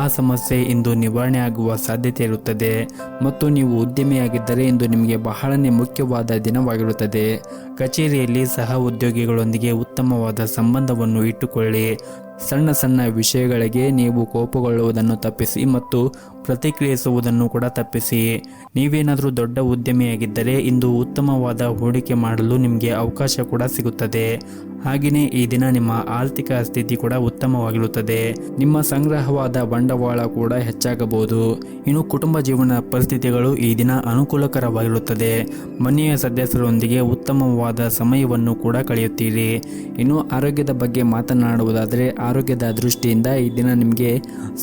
[SPEAKER 1] ಆ ಸಮಸ್ಯೆ ಇಂದು ನಿವಾರಣೆ ಆಗುವ ಸಾಧ್ಯತೆ ಇರುತ್ತದೆ. ಮತ್ತು ನೀವು ಉದ್ಯಮಿಯಾಗಿದ್ದರೆ ಇಂದು ನಿಮಗೆ ಬಹಳನೇ ಮುಖ್ಯವಾದ ದಿನವಾಗಿರುತ್ತದೆ. ಕಚೇರಿಯಲ್ಲಿ ಸಹ ಉದ್ಯೋಗಿಗಳೊಂದಿಗೆ ಉತ್ತಮವಾದ ಸಂಬಂಧವನ್ನು ಇಟ್ಟುಕೊಳ್ಳಿ. ಸಣ್ಣ ಸಣ್ಣ ವಿಷಯಗಳಿಗೆ ನೀವು ಕೋಪಗೊಳ್ಳುವುದನ್ನು ತಪ್ಪಿಸಿ ಮತ್ತು ಪ್ರತಿಕ್ರಿಯಿಸುವುದನ್ನು ಕೂಡ ತಪ್ಪಿಸಿ. ನೀವೇನಾದರೂ ದೊಡ್ಡ ಉದ್ಯಮಿಯಾಗಿದ್ದರೆ ಇಂದು ಉತ್ತಮವಾದ ಹೂಡಿಕೆ ಮಾಡಲು ನಿಮಗೆ ಅವಕಾಶ ಕೂಡ ಸಿಗುತ್ತದೆ. ಹಾಗೆಯೇ ಈ ದಿನ ನಿಮ್ಮ ಆರ್ಥಿಕ ಸ್ಥಿತಿ ಕೂಡ ಉತ್ತಮವಾಗಿರುತ್ತದೆ. ನಿಮ್ಮ ಸಂಗ್ರಹವಾದ ಬಂಡವಾಳ ಕೂಡ ಹೆಚ್ಚಾಗಬಹುದು. ಇನ್ನು ಕುಟುಂಬ ಜೀವನ ಪರಿಸ್ಥಿತಿಗಳು ಈ ದಿನ ಅನುಕೂಲಕರವಾಗಿರುತ್ತದೆ. ಮನೆಯ ಸದಸ್ಯರೊಂದಿಗೆ ಉತ್ತಮವಾದ ಸಮಯವನ್ನು ಕೂಡ ಕಳೆಯುತ್ತೀರಿ. ಇನ್ನು ಆರೋಗ್ಯದ ಬಗ್ಗೆ ಮಾತನಾಡುವುದಾದರೆ ಆರೋಗ್ಯದ ದೃಷ್ಟಿಯಿಂದ ಈ ದಿನ ನಿಮಗೆ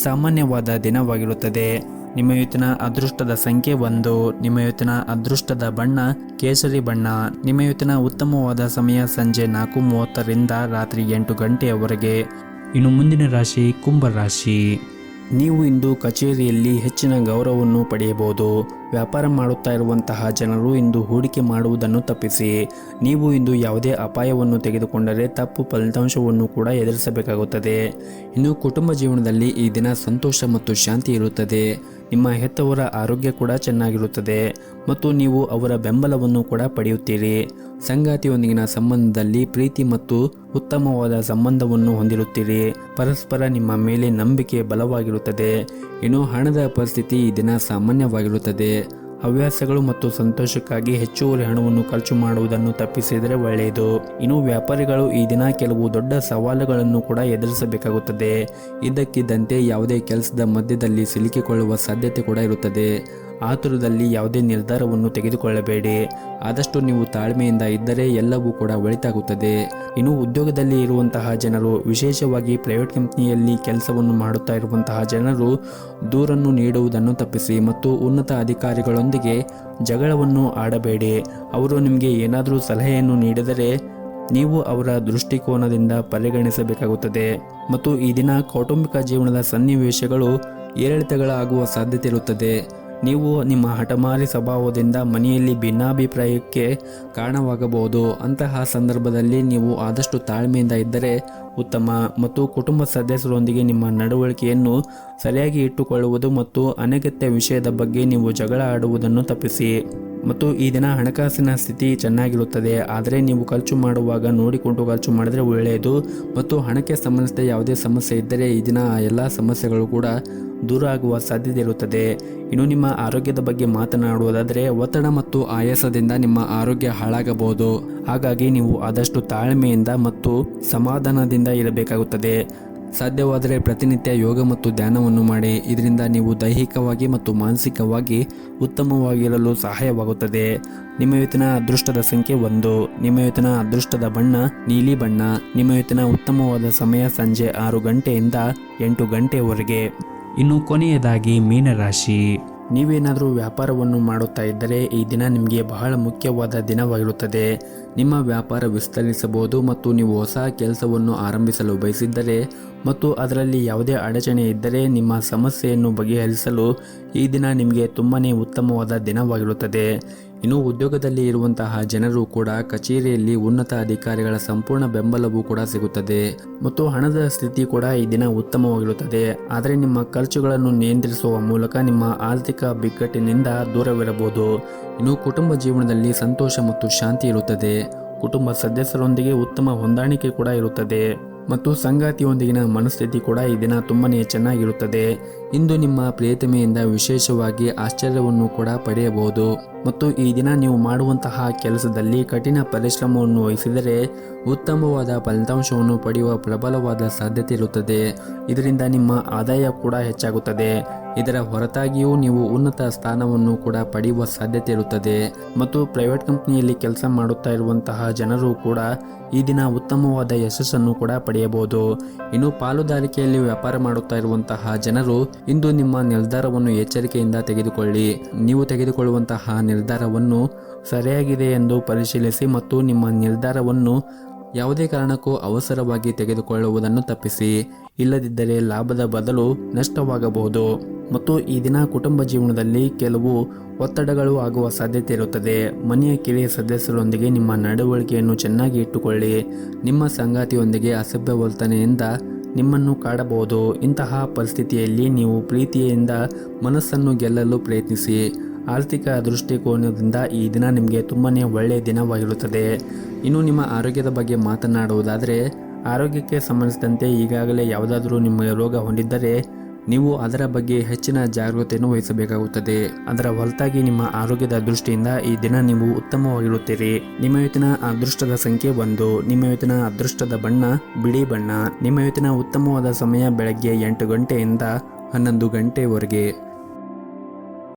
[SPEAKER 1] ಸಾಮಾನ್ಯವಾದ ದಿನವಾಗಿರುತ್ತದೆ. ನಿಮ್ಮ ಇವತ್ತಿನ ಅದೃಷ್ಟದ ಸಂಖ್ಯೆ 1. ನಿಮ್ಮ ಇವತ್ತಿನ ಅದೃಷ್ಟದ ಬಣ್ಣ ಕೇಸರಿ ಬಣ್ಣ. ನಿಮ್ಮ ಇವತ್ತಿನ ಉತ್ತಮವಾದ ಸಮಯ ಸಂಜೆ 4:30ರಿಂದ ರಾತ್ರಿ 8 ಗಂಟೆಯವರೆಗೆ. ಇನ್ನು ಮುಂದಿನ ರಾಶಿ ಕುಂಭ ರಾಶಿ. ನೀವು ಇಂದು ಕಚೇರಿಯಲ್ಲಿ ಹೆಚ್ಚಿನ ಗೌರವವನ್ನು ಪಡೆಯಬಹುದು. ವ್ಯಾಪಾರ ಮಾಡುತ್ತಾ ಇರುವಂತಹ ಜನರು ಇಂದು ಹೂಡಿಕೆ ಮಾಡುವುದನ್ನು ತಪ್ಪಿಸಿ. ನೀವು ಇಂದು ಯಾವುದೇ ಅಪಾಯವನ್ನು ತೆಗೆದುಕೊಂಡರೆ ತಪ್ಪು ಫಲಿತಾಂಶವನ್ನು ಕೂಡ ಎದುರಿಸಬೇಕಾಗುತ್ತದೆ. ಇನ್ನು ಕುಟುಂಬ ಜೀವನದಲ್ಲಿ ಈ ದಿನ ಸಂತೋಷ ಮತ್ತು ಶಾಂತಿ ಇರುತ್ತದೆ. ನಿಮ್ಮ ಹೆತ್ತವರ ಆರೋಗ್ಯ ಕೂಡ ಚೆನ್ನಾಗಿರುತ್ತದೆ ಮತ್ತು ನೀವು ಅವರ ಬೆಂಬಲವನ್ನು ಕೂಡ ಪಡೆಯುತ್ತೀರಿ. ಸಂಗಾತಿಯೊಂದಿಗಿನ ಸಂಬಂಧದಲ್ಲಿ ಪ್ರೀತಿ ಮತ್ತು ಉತ್ತಮವಾದ ಸಂಬಂಧವನ್ನು ಹೊಂದಿರುತ್ತೀರಿ. ಪರಸ್ಪರ ನಿಮ್ಮ ಮೇಲೆ ನಂಬಿಕೆ ಬಲವಾಗಿರುತ್ತದೆ. ಇನ್ನು ಹಣದ ಪರಿಸ್ಥಿತಿ ಈ ದಿನ ಸಾಮಾನ್ಯವಾಗಿರುತ್ತದೆ. ಹವ್ಯಾಸಗಳು ಮತ್ತು ಸಂತೋಷಕ್ಕಾಗಿ ಹೆಚ್ಚುವರಿ ಹಣವನ್ನು ಖರ್ಚು ಮಾಡುವುದನ್ನು ತಪ್ಪಿಸಿದರೆ ಒಳ್ಳೆಯದು. ಇನ್ನು ವ್ಯಾಪಾರಿಗಳು ಈ ದಿನ ಕೆಲವು ದೊಡ್ಡ ಸವಾಲುಗಳನ್ನು ಕೂಡ ಎದುರಿಸಬೇಕಾಗುತ್ತದೆ. ಇದ್ದಕ್ಕಿದ್ದಂತೆ ಯಾವುದೇ ಕೆಲಸದ ಮಧ್ಯದಲ್ಲಿ ಸಿಲುಕಿಕೊಳ್ಳುವ ಸಾಧ್ಯತೆ ಕೂಡ ಇರುತ್ತದೆ. ಆತುರದಲ್ಲಿ ಯಾವುದೇ ನಿರ್ಧಾರವನ್ನು ತೆಗೆದುಕೊಳ್ಳಬೇಡಿ. ಆದಷ್ಟು ನೀವು ತಾಳ್ಮೆಯಿಂದ ಇದ್ದರೆ ಎಲ್ಲವೂ ಕೂಡ ಒಳಿತಾಗುತ್ತದೆ. ಇನ್ನು ಉದ್ಯೋಗದಲ್ಲಿ ಇರುವಂತಹ ಜನರು, ವಿಶೇಷವಾಗಿ ಪ್ರೈವೇಟ್ ಕಂಪನಿಯಲ್ಲಿ ಕೆಲಸವನ್ನು ಮಾಡುತ್ತಾ ಇರುವಂತಹ ಜನರು ದೂರನ್ನು ನೀಡುವುದನ್ನು ತಪ್ಪಿಸಿ ಮತ್ತು ಉನ್ನತ ಅಧಿಕಾರಿಗಳೊಂದಿಗೆ ಜಗಳವನ್ನು ಆಡಬೇಡಿ. ಅವರು ನಿಮಗೆ ಏನಾದರೂ ಸಲಹೆಯನ್ನು ನೀಡಿದರೆ ನೀವು ಅವರ ದೃಷ್ಟಿಕೋನದಿಂದ ಪರಿಗಣಿಸಬೇಕಾಗುತ್ತದೆ. ಮತ್ತು ಈ ದಿನ ಕೌಟುಂಬಿಕ ಜೀವನದ ಸನ್ನಿವೇಶಗಳು ಏರಿಳಿತಗಳಾಗುವ ಸಾಧ್ಯತೆ ಇರುತ್ತದೆ. ನೀವು ನಿಮ್ಮ ಹಠಮಾರಿ ಸ್ವಭಾವದಿಂದ ಮನೆಯಲ್ಲಿ ಭಿನ್ನಾಭಿಪ್ರಾಯಕ್ಕೆ ಕಾರಣವಾಗಬಹುದು. ಅಂತಹ ಸಂದರ್ಭದಲ್ಲಿ ನೀವು ಆದಷ್ಟು ತಾಳ್ಮೆಯಿಂದ ಇದ್ದರೆ ಉತ್ತಮ. ಮತ್ತು ಕುಟುಂಬ ಸದಸ್ಯರೊಂದಿಗೆ ನಿಮ್ಮ ನಡವಳಿಕೆಯನ್ನು ಸರಿಯಾಗಿ ಇಟ್ಟುಕೊಳ್ಳುವುದು ಮತ್ತು ಅನಗತ್ಯ ವಿಷಯದ ಬಗ್ಗೆ ನೀವು ಜಗಳ ಆಡುವುದನ್ನು ತಪ್ಪಿಸಿ. ಮತ್ತು ಈ ದಿನ ಹಣಕಾಸಿನ ಸ್ಥಿತಿ ಚೆನ್ನಾಗಿರುತ್ತದೆ. ಆದರೆ ನೀವು ಖರ್ಚು ಮಾಡುವಾಗ ನೋಡಿಕೊಂಡು ಖರ್ಚು ಮಾಡಿದರೆ ಒಳ್ಳೆಯದು. ಮತ್ತು ಹಣಕ್ಕೆ ಸಂಬಂಧಿಸಿದ ಯಾವುದೇ ಸಮಸ್ಯೆ ಇದ್ದರೆ ಈ ದಿನ ಆ ಎಲ್ಲ ಸಮಸ್ಯೆಗಳು ಕೂಡ ದೂರ ಆಗುವ ಸಾಧ್ಯತೆ ಇರುತ್ತದೆ. ಇನ್ನು ನಿಮ್ಮ ಆರೋಗ್ಯದ ಬಗ್ಗೆ ಮಾತನಾಡುವುದಾದರೆ ಒತ್ತಡ ಮತ್ತು ಆಯಾಸದಿಂದ ನಿಮ್ಮ ಆರೋಗ್ಯ ಹಾಳಾಗಬಹುದು. ಹಾಗಾಗಿ ನೀವು ಆದಷ್ಟು ತಾಳ್ಮೆಯಿಂದ ಮತ್ತು ಸಮಾಧಾನದಿಂದ ಇರಬೇಕಾಗುತ್ತದೆ. ಸಾಧ್ಯವಾದರೆ ಪ್ರತಿನಿತ್ಯ ಯೋಗ ಮತ್ತು ಧ್ಯಾನವನ್ನು ಮಾಡಿ. ಇದರಿಂದ ನೀವು ದೈಹಿಕವಾಗಿ ಮತ್ತು ಮಾನಸಿಕವಾಗಿ ಉತ್ತಮವಾಗಿರಲು ಸಹಾಯವಾಗುತ್ತದೆ. ನಿಮ್ಮ ಇವತ್ತಿನ ಅದೃಷ್ಟದ ಸಂಖ್ಯೆ 1. ನಿಮ್ಮ ಇವತ್ತಿನ ಅದೃಷ್ಟದ ಬಣ್ಣ ನೀಲಿ ಬಣ್ಣ. ನಿಮ್ಮ ಇವತ್ತಿನ ಉತ್ತಮವಾದ ಸಮಯ ಸಂಜೆ 6 ಗಂಟೆಯಿಂದ 8 ಗಂಟೆವರೆಗೆ. ಇನ್ನು ಕೊನೆಯದಾಗಿ ಮೀನರಾಶಿ. ನೀವೇನಾದರೂ ವ್ಯಾಪಾರವನ್ನು ಮಾಡುತ್ತಾ ಇದ್ದರೆ ಈ ದಿನ ನಿಮಗೆ ಬಹಳ ಮುಖ್ಯವಾದ ದಿನವಾಗಿರುತ್ತದೆ. ನಿಮ್ಮ ವ್ಯಾಪಾರ ವಿಸ್ತರಿಸಬಹುದು ಮತ್ತು ನೀವು ಹೊಸ ಕೆಲಸವನ್ನು ಆರಂಭಿಸಲು ಬಯಸಿದ್ದರೆ ಮತ್ತು ಅದರಲ್ಲಿ ಯಾವುದೇ ಅಡಚಣೆ ಇದ್ದರೆ ನಿಮ್ಮ ಸಮಸ್ಯೆಯನ್ನು ಬಗೆಹರಿಸಲು ಈ ದಿನ ನಿಮಗೆ ತುಂಬಾ ಉತ್ತಮವಾದ ದಿನವಾಗಿರುತ್ತದೆ. ಇನ್ನು ಉದ್ಯೋಗದಲ್ಲಿ ಇರುವಂತಹ ಜನರು ಕೂಡ ಕಚೇರಿಯಲ್ಲಿ ಉನ್ನತ ಅಧಿಕಾರಿಗಳ ಸಂಪೂರ್ಣ ಬೆಂಬಲವೂ ಕೂಡ ಸಿಗುತ್ತದೆ ಮತ್ತು ಹಣದ ಸ್ಥಿತಿ ಕೂಡ ಈ ದಿನ ಉತ್ತಮವಾಗಿರುತ್ತದೆ. ಆದರೆ ನಿಮ್ಮ ಖರ್ಚುಗಳನ್ನು ನಿಯಂತ್ರಿಸುವ ಮೂಲಕ ನಿಮ್ಮ ಆರ್ಥಿಕ ಬಿಕ್ಕಟ್ಟಿನಿಂದ ದೂರವಿರಬಹುದು. ಇನ್ನು ಕುಟುಂಬ ಜೀವನದಲ್ಲಿ ಸಂತೋಷ ಮತ್ತು ಶಾಂತಿ ಇರುತ್ತದೆ. ಕುಟುಂಬ ಸದಸ್ಯರೊಂದಿಗೆ ಉತ್ತಮ ಹೊಂದಾಣಿಕೆ ಕೂಡ ಇರುತ್ತದೆ ಮತ್ತು ಸಂಗಾತಿಯೊಂದಿಗಿನ ಮನಸ್ಥಿತಿ ಕೂಡ ಈ ದಿನ ತುಂಬಾನೇ ಚೆನ್ನಾಗಿರುತ್ತದೆ. ಇಂದು ನಿಮ್ಮ ಪ್ರಿಯತಮೆಯಿಂದ ವಿಶೇಷವಾಗಿ ಆಶ್ಚರ್ಯವನ್ನು ಕೂಡ ಪಡೆಯಬಹುದು ಮತ್ತು ಈ ದಿನ ನೀವು ಮಾಡುವಂತಹ ಕೆಲಸದಲ್ಲಿ ಕಠಿಣ ಪರಿಶ್ರಮವನ್ನು ವಹಿಸಿದರೆ ಉತ್ತಮವಾದ ಫಲಿತಾಂಶವನ್ನು ಪಡೆಯುವ ಪ್ರಬಲವಾದ ಸಾಧ್ಯತೆ ಇರುತ್ತದೆ. ಇದರಿಂದ ನಿಮ್ಮ ಆದಾಯ ಕೂಡ ಹೆಚ್ಚಾಗುತ್ತದೆ. ಇದರ ಹೊರತಾಗಿಯೂ ನೀವು ಉನ್ನತ ಸ್ಥಾನವನ್ನು ಕೂಡ ಪಡೆಯುವ ಸಾಧ್ಯತೆ ಇರುತ್ತದೆ ಮತ್ತು ಪ್ರೈವೇಟ್ ಕಂಪನಿಯಲ್ಲಿ ಕೆಲಸ ಮಾಡುತ್ತಾ ಇರುವಂತಹ ಜನರು ಕೂಡ ಈ ದಿನ ಉತ್ತಮವಾದ ಯಶಸ್ಸನ್ನು ಕೂಡ ಪಡೆಯಬಹುದು. ಇನ್ನು ಪಾಲುದಾರಿಕೆಯಲ್ಲಿ ವ್ಯಾಪಾರ ಮಾಡುತ್ತಾ ಇರುವಂತಹ ಜನರು ಇಂದು ನಿಮ್ಮ ನಿರ್ಧಾರವನ್ನು ಎಚ್ಚರಿಕೆಯಿಂದ ತೆಗೆದುಕೊಳ್ಳಿ. ನೀವು ತೆಗೆದುಕೊಳ್ಳುವಂತಹ ನಿರ್ಧಾರವನ್ನು ಸರಿಯಾಗಿದೆ ಎಂದು ಪರಿಶೀಲಿಸಿ ಮತ್ತು ನಿಮ್ಮ ನಿರ್ಧಾರವನ್ನು ಯಾವುದೇ ಕಾರಣಕ್ಕೂ ಅವಸರವಾಗಿ ತೆಗೆದುಕೊಳ್ಳುವುದನ್ನು ತಪ್ಪಿಸಿ. ಇಲ್ಲದಿದ್ದರೆ ಲಾಭದ ಬದಲು ನಷ್ಟವಾಗಬಹುದು ಮತ್ತು ಈ ದಿನ ಕುಟುಂಬ ಜೀವನದಲ್ಲಿ ಕೆಲವು ಒತ್ತಡಗಳು ಆಗುವ ಸಾಧ್ಯತೆ ಇರುತ್ತದೆ. ಮನೆಯ ಕಿರಿಯ ಸದಸ್ಯರೊಂದಿಗೆ ನಿಮ್ಮ ನಡವಳಿಕೆಯನ್ನು ಚೆನ್ನಾಗಿ ಇಟ್ಟುಕೊಳ್ಳಿ. ನಿಮ್ಮ ಸಂಗಾತಿಯೊಂದಿಗೆ ಅಸಭ್ಯ ವರ್ತನೆಯಿಂದ ನಿಮ್ಮನ್ನು ಕಾಡಬಹುದು. ಇಂತಹ ಪರಿಸ್ಥಿತಿಯಲ್ಲಿ ನೀವು ಪ್ರೀತಿಯಿಂದ ಮನಸ್ಸನ್ನು ಗೆಲ್ಲಲು ಪ್ರಯತ್ನಿಸಿ. ಆರ್ಥಿಕ ದೃಷ್ಟಿಕೋನದಿಂದ ಈ ದಿನ ನಿಮಗೆ ತುಂಬಾನೇ ಒಳ್ಳೆಯ ದಿನವಾಗಿರುತ್ತದೆ. ಇನ್ನು ನಿಮ್ಮ ಆರೋಗ್ಯದ ಬಗ್ಗೆ ಮಾತನಾಡುವುದಾದರೆ ಆರೋಗ್ಯಕ್ಕೆ ಸಂಬಂಧಿಸಿದಂತೆ ಈಗಾಗಲೇ ಯಾವುದಾದರೂ ನಿಮ್ಮ ರೋಗ ಹೊಂದಿದ್ದರೆ ನೀವು ಅದರ ಬಗ್ಗೆ ಹೆಚ್ಚಿನ ಜಾಗೃತೆಯನ್ನು ವಹಿಸಬೇಕಾಗುತ್ತದೆ. ಅದರ ಹೊರತಾಗಿ ನಿಮ್ಮ ಆರೋಗ್ಯದ ದೃಷ್ಟಿಯಿಂದ ಈ ದಿನ ನೀವು ಉತ್ತಮವಾಗಿರುತ್ತೀರಿ. ನಿಮ್ಮ ಇವತ್ತಿನ ಅದೃಷ್ಟದ ಸಂಖ್ಯೆ 1. ನಿಮ್ಮ ಇವತ್ತಿನ ಅದೃಷ್ಟದ ಬಣ್ಣ ಬಿಳಿ ಬಣ್ಣ. ನಿಮ್ಮ ಇವತ್ತಿನ ಉತ್ತಮವಾದ ಸಮಯ ಬೆಳಗ್ಗೆ 8 ಗಂಟೆಯಿಂದ 11 ಗಂಟೆವರೆಗೆ.